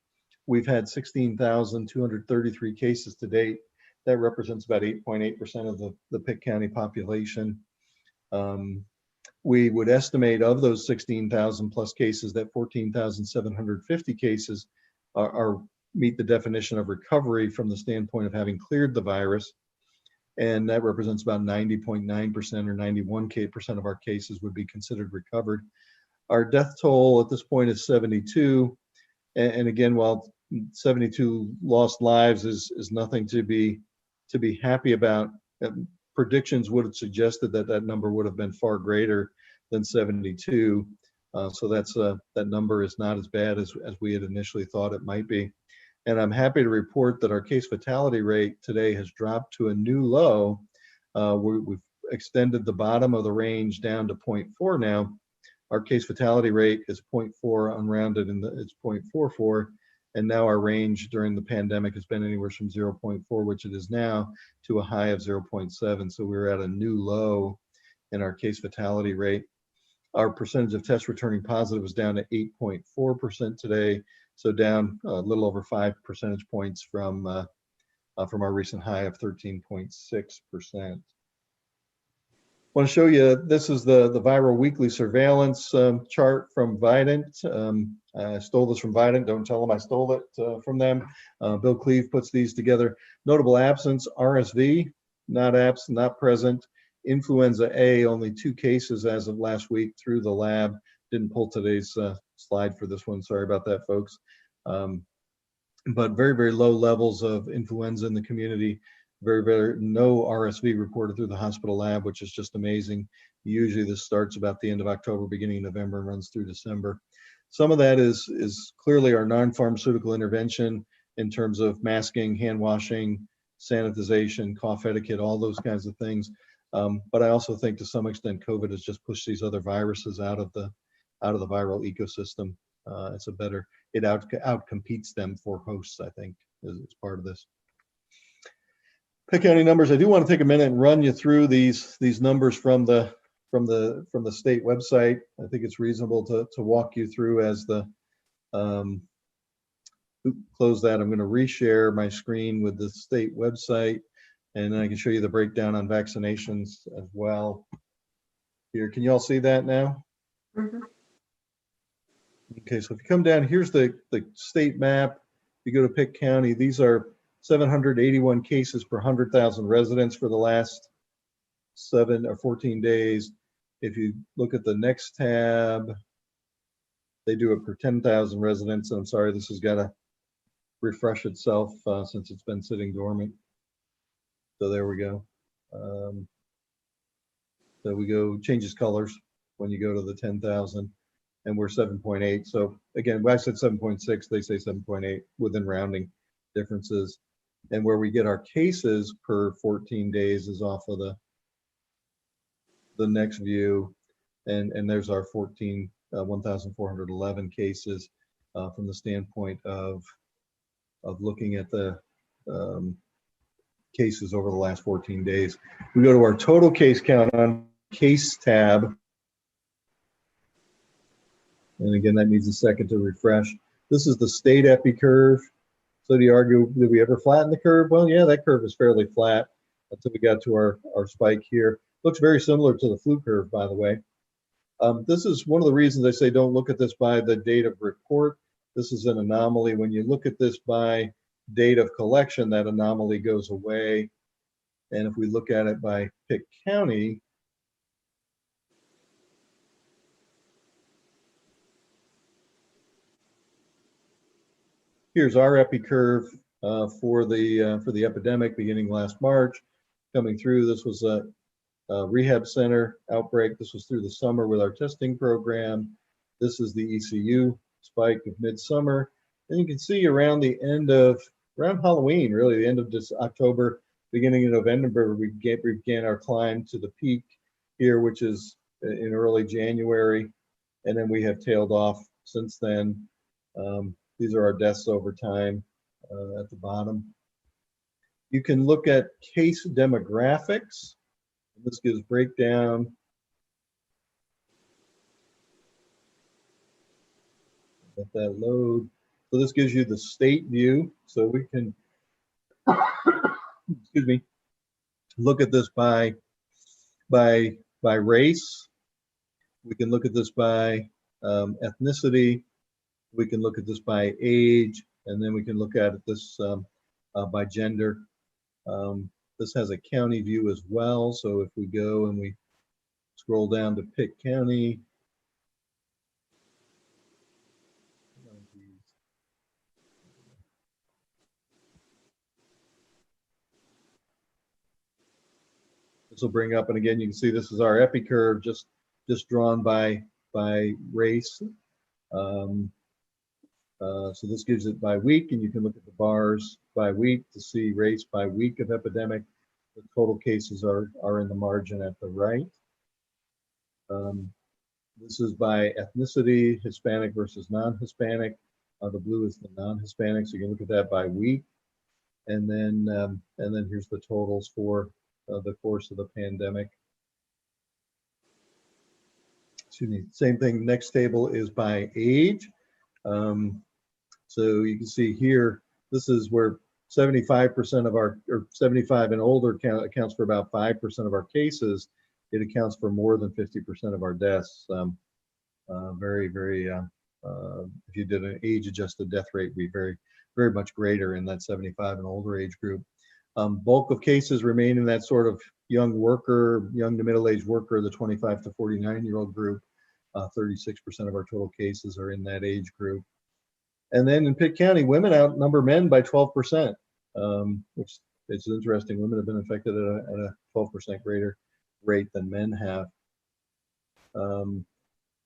We've had 16,233 cases to date. That represents about 8.8% of the Pitt County population. We would estimate of those 16,000 plus cases that 14,750 cases are meet the definition of recovery from the standpoint of having cleared the virus. And that represents about 90.9% or 91% of our cases would be considered recovered. Our death toll at this point is 72. And again, while 72 lost lives is nothing to be happy about, predictions would have suggested that that number would have been far greater than 72. So that number is not as bad as we had initially thought it might be. And I'm happy to report that our case fatality rate today has dropped to a new low. We've extended the bottom of the range down to 0.4 now. Our case fatality rate is 0.4 unrounded, and it's 0.44. And now our range during the pandemic has been anywhere from 0.4, which it is now, to a high of 0.7. So we're at a new low in our case fatality rate. Our percentage of tests returning positive was down to 8.4% today. So down a little over 5 percentage points from our recent high of 13.6%. I want to show you, this is the viral weekly surveillance chart from Vidant. I stole this from Vidant. Don't tell them I stole it from them. Bill Cleve puts these together. Notable absence, RSV, not present. Influenza A, only 2 cases as of last week through the lab. Didn't pull today's slide for this one. Sorry about that, folks. But very, very low levels of influenza in the community. Very no RSV reported through the hospital lab, which is just amazing. Usually this starts about the end of October, beginning of November, and runs through December. Some of that is clearly our non-pharmaceutical intervention in terms of masking, hand washing, sanitization, cough etiquette, all those kinds of things. But I also think to some extent COVID has just pushed these other viruses out of the viral ecosystem. It outcompetes them for hosts, I think, is part of this. Pitt County numbers. I do want to take a minute and run you through these numbers from the state website. I think it's reasonable to walk you through as the close that. I'm going to reshare my screen with the state website, and then I can show you the breakdown on vaccinations as well. Here, can you all see that now? Mhm. Okay, so if you come down, here's the state map. You go to Pitt County, these are 781 cases per 100,000 residents for the last 7 or 14 days. If you look at the next tab, they do it per 10,000 residents. I'm sorry, this has got to refresh itself since it's been sitting dormant. So there we go. So we go, changes colors when you go to the 10,000, and we're 7.8. So again, I said 7.6, they say 7.8 within rounding differences. And where we get our cases per 14 days is off of the next view. And there's our 1,411 cases from the standpoint of looking at the cases over the last 14 days. We go to our total case count on case tab. And again, that needs a second to refresh. This is the state epi curve. So do you argue, did we ever flatten the curve? Well, yeah, that curve is fairly flat until we got to our spike here. Looks very similar to the flu curve, by the way. This is one of the reasons I say don't look at this by the date of report. This is an anomaly. When you look at this by date of collection, that anomaly goes away. And if we look at it by Pitt County, here's our epi curve for the epidemic beginning last March. Coming through, this was a rehab center outbreak. This was through the summer with our testing program. This is the ECU spike of midsummer. And you can see around Halloween, really the end of this October, beginning of November, we began our climb to the peak here, which is in early January. And then we have tailed off since then. These are our deaths over time at the bottom. You can look at case demographics. This gives breakdown. Let that load. So this gives you the state view. So we can, excuse me, look at this by race. We can look at this by ethnicity. We can look at this by age, and then we can look at this by gender. This has a county view as well. So if we go and we scroll down to Pitt County, this will bring up, and again, you can see this is our epi curve just drawn by race. So this gives it by week, and you can look at the bars by week to see race by week of epidemic. The total cases are in the margin at the right. This is by ethnicity, Hispanic versus non-Hispanic. The blue is the non-Hispanic, so you can look at that by week. And then here's the totals for the course of the pandemic. Excuse me. Same thing. Next table is by age. So you can see here, this is where 75% of our, or 75 and older accounts for about 5% of our cases. It accounts for more than 50% of our deaths. If you did an age-adjusted death rate, would be very much greater in that 75 and older age group. Bulk of cases remain in that sort of young to middle-aged worker, the 25 to 49-year-old group. 36% of our total cases are in that age group. And then in Pitt County, women outnumber men by 12%, which is interesting. Women have been affected at a 12% greater rate than men have.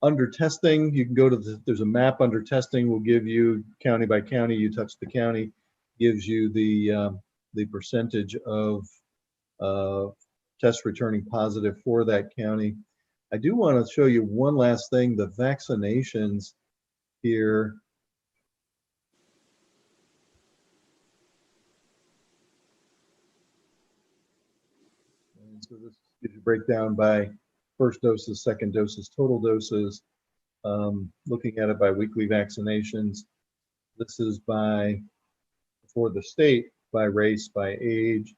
Under testing, you can go to there's a map under testing will give you county by county. You touch the county, gives you the percentage of tests returning positive for that county. I do want to show you one last thing, the vaccinations here. And so this gives you a breakdown by first doses, second doses, total doses, looking at it by weekly vaccinations. This is for the state, by race, by age.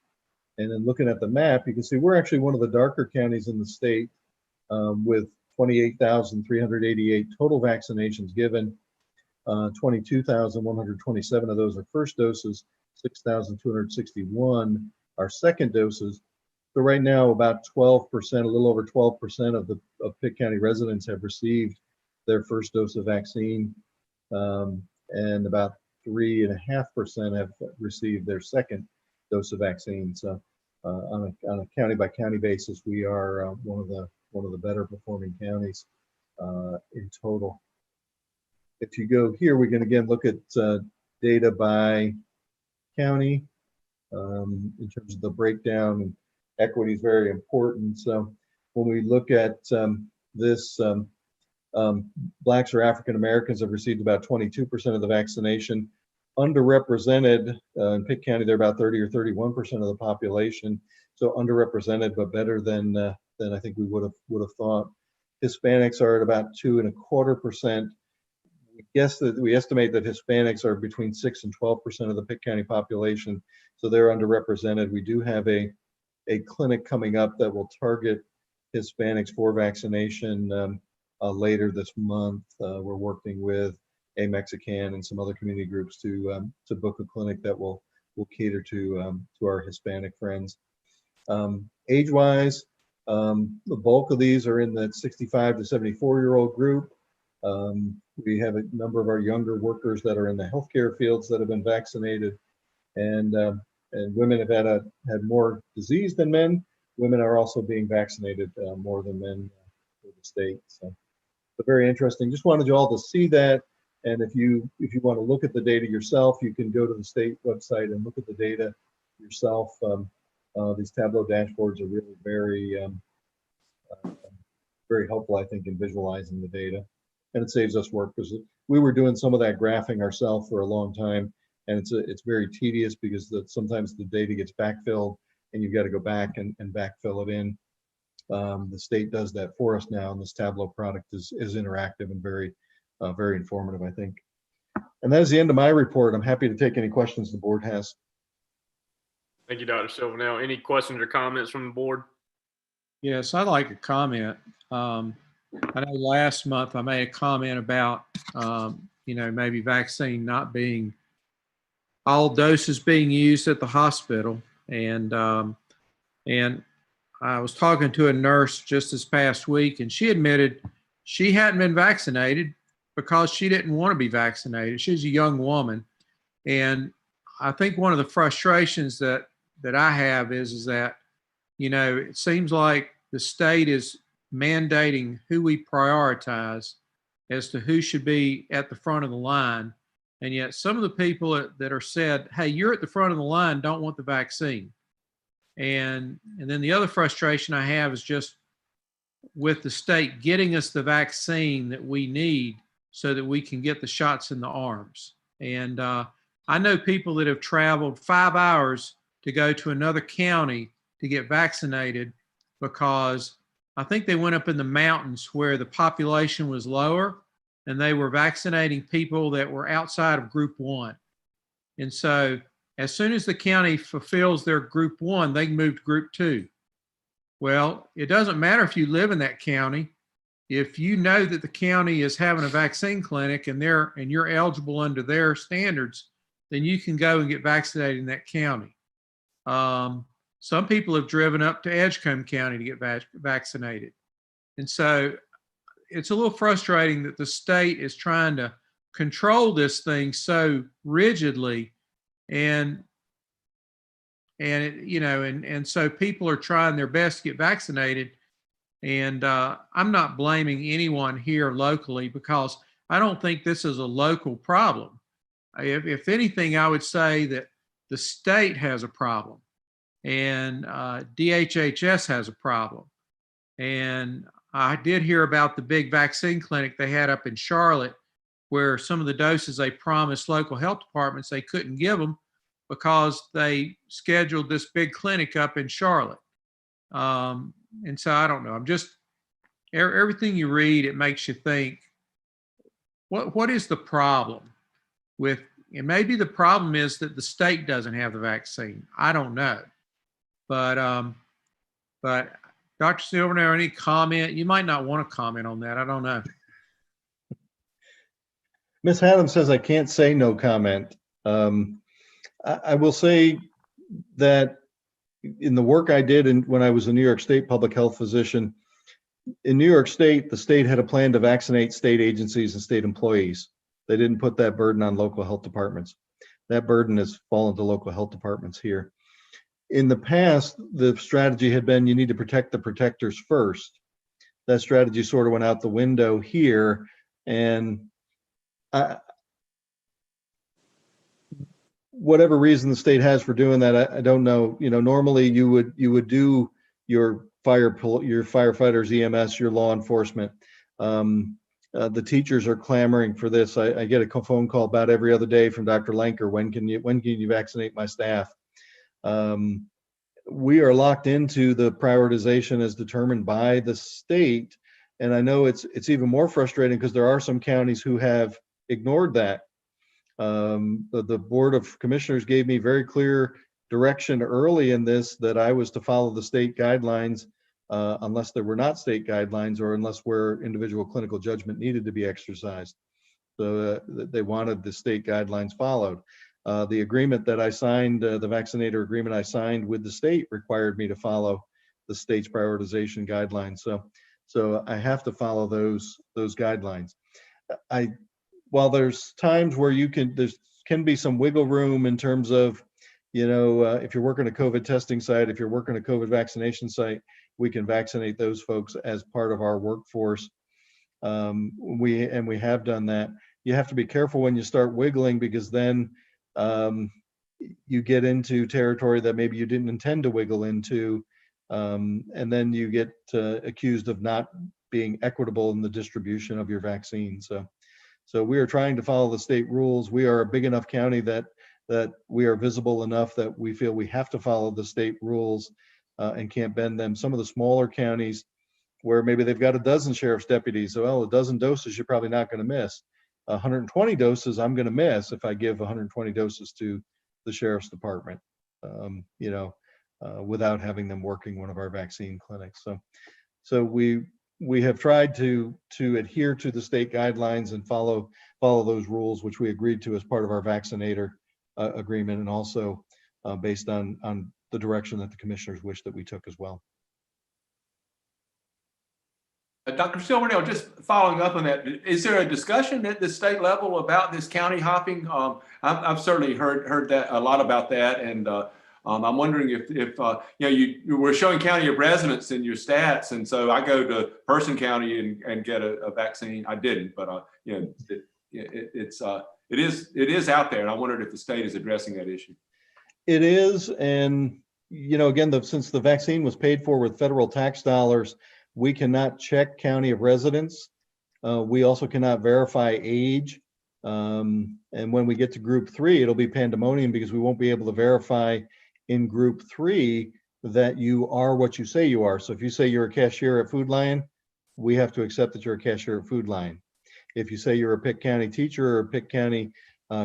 And then looking at the map, you can see we're actually one of the darker counties in the state with 28,388 total vaccinations given. 22,127 of those are first doses, 6,261 are second doses. So right now, about 12%, a little over 12% of Pitt County residents have received their first dose of vaccine, and about 3.5% have received their second dose of vaccine. So on a county by county basis, we are one of the better performing counties in total. If you go here, we can again look at data by county in terms of the breakdown. And equity is very important. So when we look at this, Blacks or African Americans have received about 22% of the vaccination. Underrepresented in Pitt County, they're about 30 or 31% of the population. So underrepresented, but better than I think we would have thought. Hispanics are at about 2.25%. We estimate that Hispanics are between 6 and 12% of the Pitt County population, so they're underrepresented. We do have a clinic coming up that will target Hispanics for vaccination later this month. We're working with a Mexican and some other community groups to book a clinic that will cater to our Hispanic friends. Age-wise, the bulk of these are in that 65 to 74-year-old group. We have a number of our younger workers that are in the healthcare fields that have been vaccinated, and women have had more disease than men. Women are also being vaccinated more than men for the state. So very interesting. Just wanted you all to see that. And if you want to look at the data yourself, you can go to the state website and look at the data yourself. These Tableau dashboards are really very helpful, I think, in visualizing the data. and it saves us work because we were doing some of that graphing ourselves for a long time, and it's very tedious because sometimes the data gets backfilled and you've got to go back and backfill it in. The state does that for us now, and this Tableau product is interactive and very informative, I think. And that is the end of my report. I'm happy to take any questions the board has. Thank you, Dr. Silvernail. Any questions or comments from the board? Yes, I'd like a comment. I know last month I made a comment about, maybe vaccine not being, all doses being used at the hospital. And I was talking to a nurse just this past week, and she admitted she hadn't been vaccinated because she didn't want to be vaccinated. She's a young woman. And I think one of the frustrations that I have is that, it seems like the state is mandating who we prioritize as to who should be at the front of the line. And yet some of the people that are said, hey, you're at the front of the line, don't want the vaccine. And then the other frustration I have is just with the state getting us the vaccine that we need so that we can get the shots in the arms. And I know people that have traveled 5 hours to go to another county to get vaccinated because I think they went up in the mountains where the population was lower and they were vaccinating people that were outside of group 1. And so as soon as the county fulfills their group 1, they can move to group 2. Well, it doesn't matter if you live in that county. If you know that the county is having a vaccine clinic and you're eligible under their standards, then you can go and get vaccinated in that county. Some people have driven up to Edgecombe County to get vaccinated. And so it's a little frustrating that the state is trying to control this thing so rigidly, and so people are trying their best to get vaccinated. And I'm not blaming anyone here locally because I don't think this is a local problem. If anything, I would say that the state has a problem and DHHS has a problem. And I did hear about the big vaccine clinic they had up in Charlotte where some of the doses they promised local health departments, they couldn't give them because they scheduled this big clinic up in Charlotte. And so I don't know. I'm just, everything you read, it makes you think, what is the problem with, and maybe the problem is that the state doesn't have the vaccine. I don't know. But Dr. Silvernail, any comment? You might not want to comment on that. I don't know. Ms. Adams says I can't say no comment. I will say that in the work I did when I was a New York State public health physician, in New York State, the state had a plan to vaccinate state agencies and state employees. They didn't put that burden on local health departments. That burden has fallen to local health departments here. In the past, the strategy had been you need to protect the protectors first. That strategy sort of went out the window here. And whatever reason the state has for doing that, I don't know. Normally you would do your firefighters, EMS, your law enforcement. The teachers are clamoring for this. I get a phone call about every other day from Dr. Lenker. When can you vaccinate my staff? We are locked into the prioritization as determined by the state. And I know it's even more frustrating because there are some counties who have ignored that. The Board of Commissioners gave me very clear direction early in this that I was to follow the state guidelines unless there were not state guidelines or unless where individual clinical judgment needed to be exercised. So they wanted the state guidelines followed. The agreement that I signed, the vaccinator agreement I signed with the state required me to follow the state's prioritization guidelines. So I have to follow those guidelines. While there's times where there can be some wiggle room in terms of, if you're working a COVID testing site, if you're working a COVID vaccination site, we can vaccinate those folks as part of our workforce. We have done that. You have to be careful when you start wiggling because then you get into territory that maybe you didn't intend to wiggle into, and then you get accused of not being equitable in the distribution of your vaccine. So we are trying to follow the state rules. We are a big enough county that we are visible enough that we feel we have to follow the state rules and can't bend them. Some of the smaller counties where maybe they've got a dozen sheriff's deputies, so well, a dozen doses you're probably not going to miss. 120 doses I'm going to miss if I give 120 doses to the sheriff's department, without having them working one of our vaccine clinics. So we have tried to adhere to the state guidelines and follow those rules, which we agreed to as part of our vaccinator agreement, and also based on the direction that the commissioners wish that we took as well. Dr. Silvernail, just following up on that, is there a discussion at the state level about this county hopping? I've certainly heard that a lot about that, and I'm wondering if you were showing county of residence in your stats, and so I go to Person County and get a vaccine. I didn't, but it is out there, and I wondered if the state is addressing that issue. It is, and again, since the vaccine was paid for with federal tax dollars, we cannot check county of residence. We also cannot verify age. And when we get to group 3, it'll be pandemonium because we won't be able to verify in group 3 that you are what you say you are. So if you say you're a cashier at Food Lion, we have to accept that you're a cashier at Food Lion. If you say you're a Pitt County teacher or a Pitt County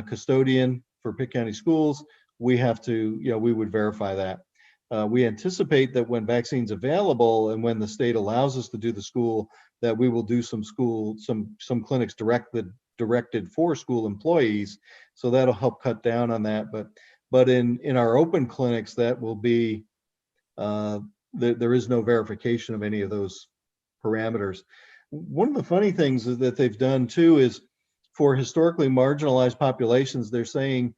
custodian for Pitt County schools, we have to, we would verify that. We anticipate that when vaccines available and when the state allows us to do the school, that we will do some clinics directed for school employees. So that'll help cut down on that. But in our open clinics, that will be, there is no verification of any of those parameters. One of the funny things is that they've done too is for historically marginalized populations, they're saying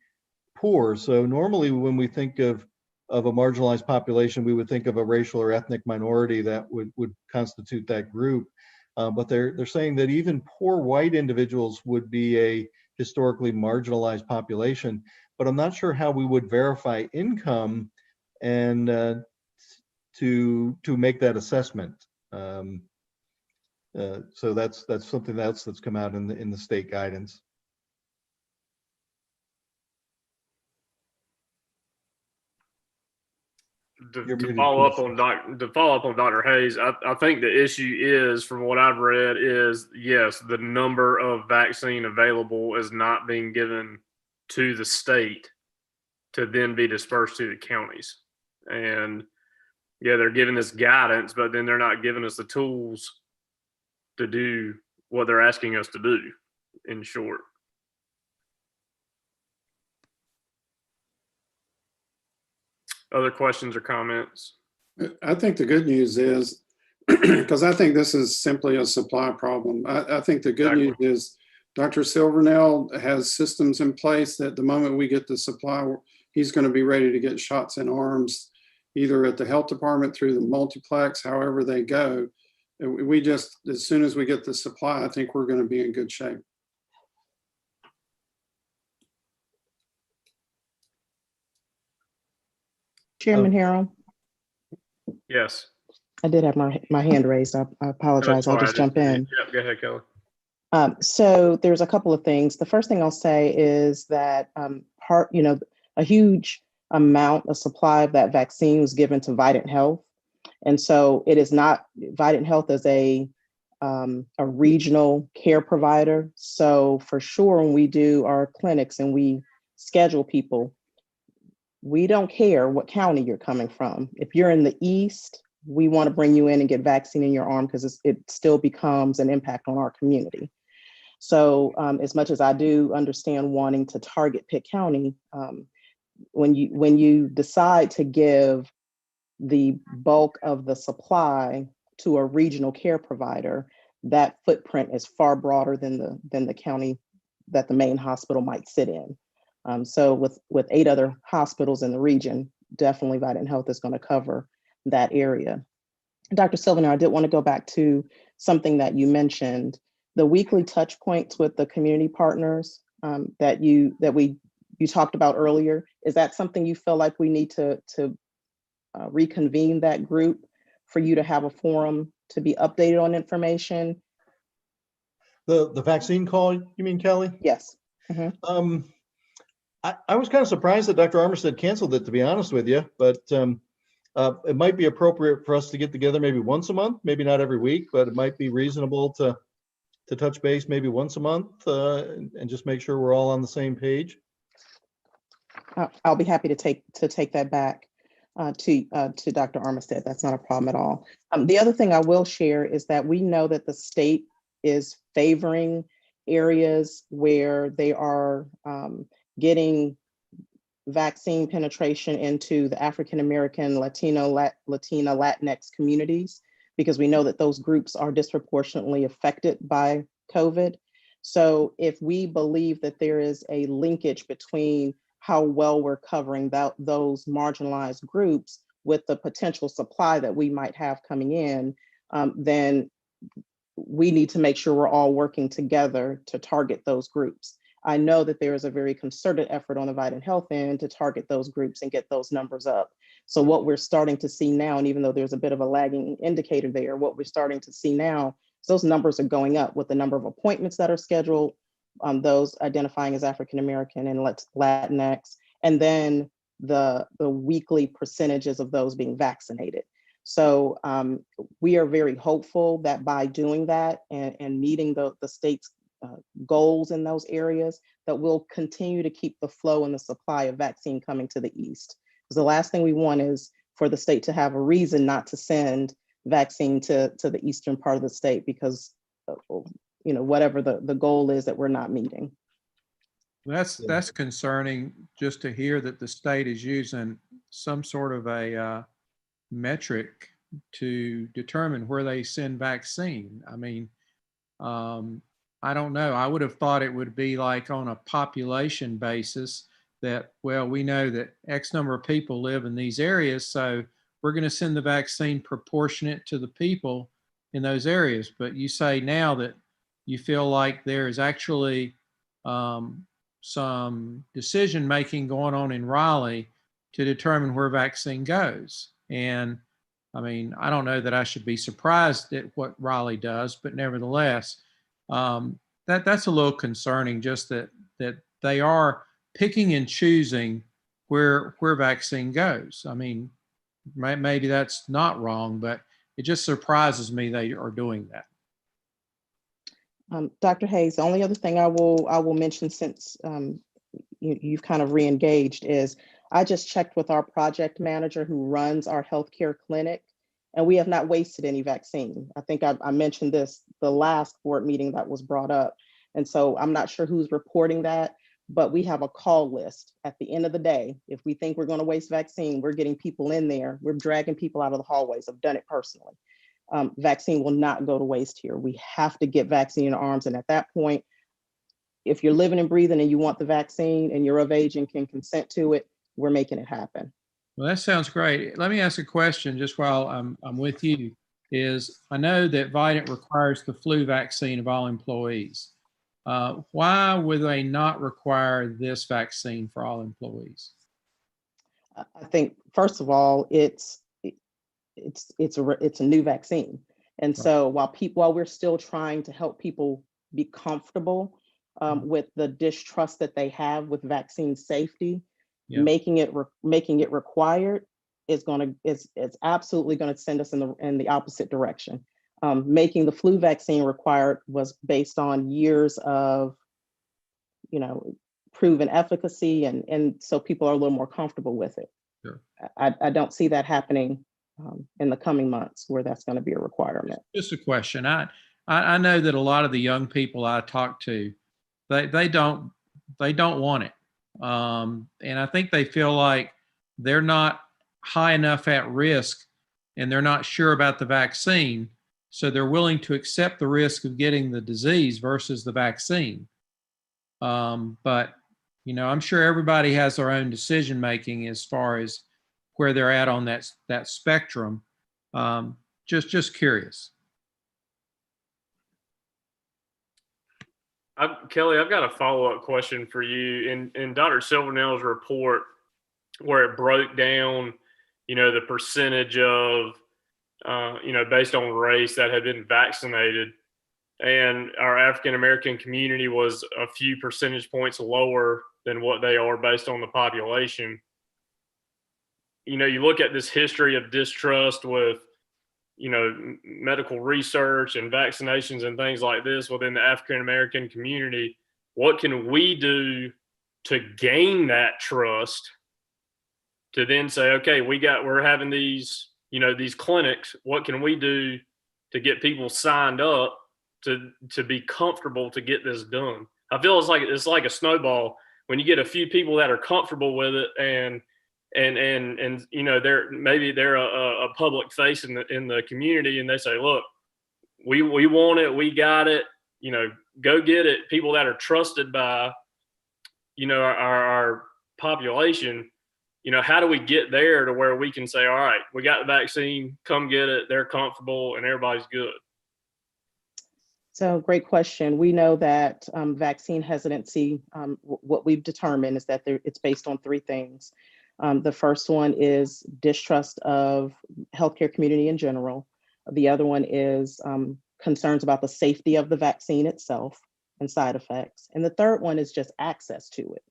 poor. So normally when we think of a marginalized population, we would think of a racial or ethnic minority that would constitute that group. But they're saying that even poor white individuals would be a historically marginalized population. But I'm not sure how we would verify income and to make that assessment. So that's something else that's come out in the state guidance. To follow up on Dr. Hayes, I think the issue is, from what I've read, is yes, the number of vaccine available is not being given to the state to then be dispersed to the counties. And yeah, they're giving us guidance, but then they're not giving us the tools to do what they're asking us to do, in short. Other questions or comments? I think the good news is, because I think this is simply a supply problem. I think the good news is Dr. Silvernail has systems in place that the moment we get the supply, he's going to be ready to get shots in arms, either at the health department through the multiplex, however they go. We just, as soon as we get the supply, I think we're going to be in good shape. Chairman Harrell? Yes. I did have my hand raised. I apologize. I'll just jump in. Yep, go ahead, Kelly. So there's a couple of things. The first thing I'll say is that a huge amount of supply of that vaccine was given to Vidant Health. And so it is not, Vidant Health is a regional care provider. So for sure, when we do our clinics and we schedule people, we don't care what county you're coming from. If you're in the East, we want to bring you in and get vaccine in your arm because it still becomes an impact on our community. So as much as I do understand wanting to target Pitt County, when you decide to give the bulk of the supply to a regional care provider, that footprint is far broader than the county that the main hospital might sit in. So with 8 other hospitals in the region, definitely Vidant Health is going to cover that area. Dr. Silvernail, I did want to go back to something that you mentioned, the weekly touch points with the community partners that you talked about earlier. Is that something you feel like we need to reconvene that group for you to have a forum to be updated on information. The vaccine call, you mean, Kelly? Yes. Mhm. I was kind of surprised that Dr. Armistead canceled it, to be honest with you, but it might be appropriate for us to get together maybe once a month, maybe not every week, but it might be reasonable to touch base maybe once a month and just make sure we're all on the same page. I'll be happy to take that back to Dr. Armistead. That's not a problem at all. The other thing I will share is that we know that the state is favoring areas where they are getting vaccine penetration into the African American, Latino, Latina, Latinx communities, because we know that those groups are disproportionately affected by COVID. So if we believe that there is a linkage between how well we're covering those marginalized groups with the potential supply that we might have coming in, then we need to make sure we're all working together to target those groups. I know that there is a very concerted effort on the Vidant Health end to target those groups and get those numbers up. So what we're starting to see now, and even though there's a bit of a lagging indicator there, what we're starting to see now is those numbers are going up with the number of appointments that are scheduled, those identifying as African American and Latinx, and then the weekly percentages of those being vaccinated. So we are very hopeful that by doing that and meeting the state's goals in those areas, that we'll continue to keep the flow and the supply of vaccine coming to the East. Because the last thing we want is for the state to have a reason not to send vaccine to the eastern part of the state because, whatever the goal is that we're not meeting. That's concerning just to hear that the state is using some sort of a metric to determine where they send vaccine. I mean, I don't know. I would have thought it would be like on a population basis that, well, we know that X number of people live in these areas, so we're going to send the vaccine proportionate to the people in those areas. But you say now that you feel like there is actually some decision making going on in Raleigh to determine where vaccine goes. And I mean, I don't know that I should be surprised at what Raleigh does, but nevertheless, that's a little concerning. Just that they are picking and choosing where vaccine goes. I mean, maybe that's not wrong, but it just surprises me they are doing that. Dr. Hayes, the only other thing I will mention since you've kind of re-engaged is I just checked with our project manager who runs our healthcare clinic, and we have not wasted any vaccine. I think I mentioned this the last board meeting that was brought up. And so I'm not sure who's reporting that, but we have a call list at the end of the day. If we think we're going to waste vaccine, we're getting people in there. We're dragging people out of the hallways. I've done it personally. Vaccine will not go to waste here. We have to get vaccine in arms. And at that point, if you're living and breathing and you want the vaccine and you're of age and can consent to it, we're making it happen. Well, that sounds great. Let me ask a question just while I'm with you. Is I know that Vidant requires the flu vaccine of all employees. Why would they not require this vaccine for all employees? I think first of all, it's a new vaccine, and so while we're still trying to help people be comfortable with the distrust that they have with vaccine safety, making it required is absolutely going to send us in the opposite direction. Making the flu vaccine required was based on years of, proven efficacy, and so people are a little more comfortable with it. Sure. I don't see that happening in the coming months where that's going to be a requirement. Just a question. I know that a lot of the young people I talk to, they don't want it, and I think they feel like they're not high enough at risk, and they're not sure about the vaccine, so they're willing to accept the risk of getting the disease versus the vaccine. But I'm sure everybody has their own decision making as far as where they're at on that spectrum. Just curious. Kelly, I've got a follow-up question for you. In Dr. Silvernell's report, where it broke down, the percentage of based on race that had been vaccinated. And our African American community was a few percentage points lower than what they are based on the population. You look at this history of distrust with, medical research and vaccinations and things like this within the African American community. What can we do to gain that trust to then say, okay, we're having these, these clinics. What can we do to get people signed up to be comfortable to get this done? I feel it's like a snowball. When you get a few people that are comfortable with it and they're a public face in the community, and they say, look, we want it, we got it, go get it. People that are trusted by our population, how do we get there to where we can say, all right, we got the vaccine, come get it, they're comfortable, and everybody's good? So great question. We know that vaccine hesitancy, what we've determined is that it's based on three things. The first one is distrust of healthcare community in general. The other one is concerns about the safety of the vaccine itself and side effects. And the third one is just access to it.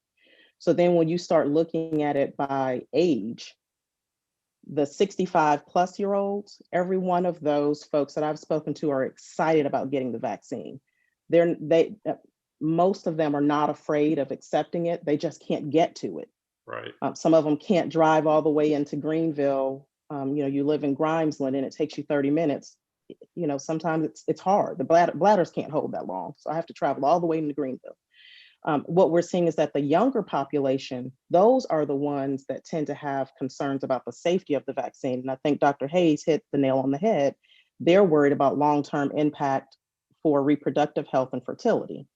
So then when you start looking at it by age, the 65+ every one of those folks that I've spoken to are excited about getting the vaccine. Most of them are not afraid of accepting it. They just can't get to it. Right. Some of them can't drive all the way into Greenville. You live in Grimesland and it takes you 30 minutes. Sometimes it's hard. The bladders can't hold that long. So I have to travel all the way into Greenville. What we're seeing is that the younger population, those are the ones that tend to have concerns about the safety of the vaccine. And I think Dr. Hayes hit the nail on the head. They're worried about long-term impact for reproductive health and fertility.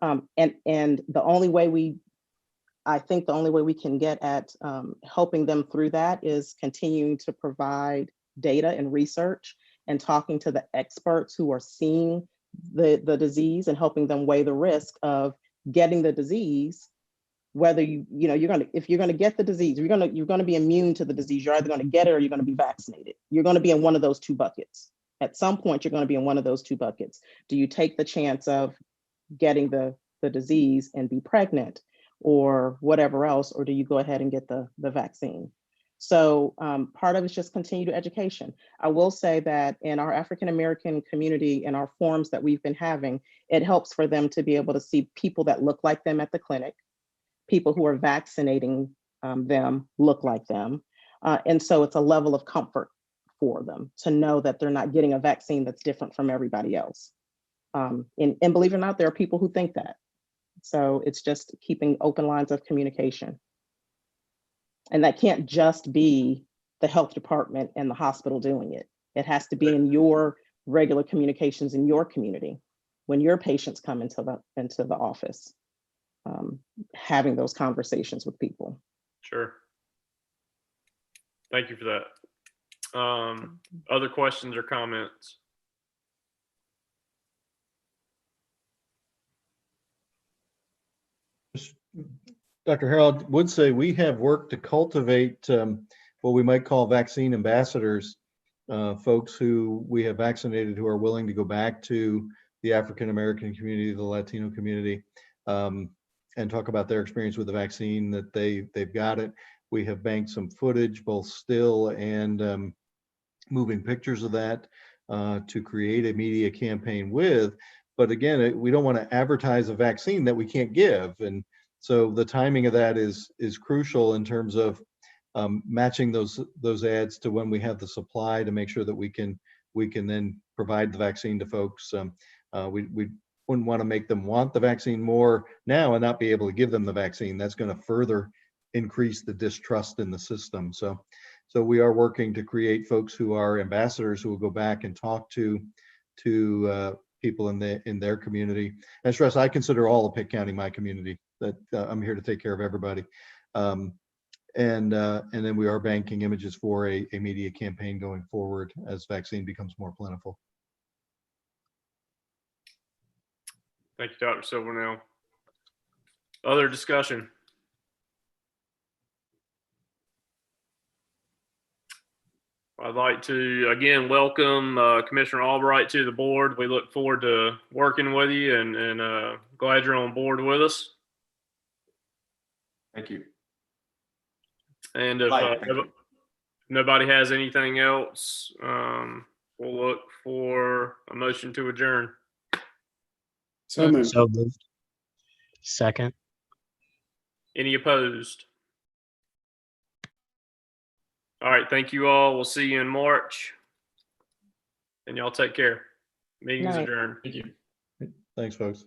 And I think the only way we can get at helping them through that is continuing to provide data and research and talking to the experts who are seeing the disease and helping them weigh the risk of getting the disease, whether if you're gonna get the disease, you're gonna be immune to the disease. You're either gonna get it or you're gonna be vaccinated. You're gonna be in one of those two buckets. At some point, you're gonna be in one of those two buckets. Do you take the chance of getting the disease and be pregnant or whatever else, or do you go ahead and get the vaccine? So part of it's just continued education. I will say that in our African American community, in our forums that we've been having, it helps for them to be able to see people that look like them at the clinic, people who are vaccinating them look like them. And so it's a level of comfort for them to know that they're not getting a vaccine that's different from everybody else. And believe it or not, there are people who think that. So it's just keeping open lines of communication. And that can't just be the health department and the hospital doing it. It has to be in your regular communications in your community when your patients come into the office, having those conversations with people. Sure. Thank you for that. Other questions or comments? Dr. Harold would say we have worked to cultivate what we might call vaccine ambassadors, folks who we have vaccinated who are willing to go back to the African American community, the Latino community, and talk about their experience with the vaccine, that they've got it. We have banked some footage, both still and moving pictures of that to create a media campaign with. But again, we don't want to advertise a vaccine that we can't give. And so the timing of that is crucial in terms of matching those ads to when we have the supply to make sure that we can then provide the vaccine to folks. We wouldn't want to make them want the vaccine more now and not be able to give them the vaccine. That's going to further increase the distrust in the system. So we are working to create folks who are ambassadors who will go back and talk to people in their community. And stress, I consider all of Pitt County my community. That I'm here to take care of everybody. And then we are banking images for a media campaign going forward as vaccine becomes more plentiful. Thank you, Dr. Silvernail. Other discussion? I'd like to again welcome Commissioner Albright to the board. We look forward to working with you and glad you're on board with us. Thank you. And if Right, thank you. nobody has anything else, we'll look for a motion to adjourn. So moved. So moved. Second. Any opposed? All right, thank you all. We'll see you in March. And y'all take care. Meeting's Night. adjourned. Thanks, folks.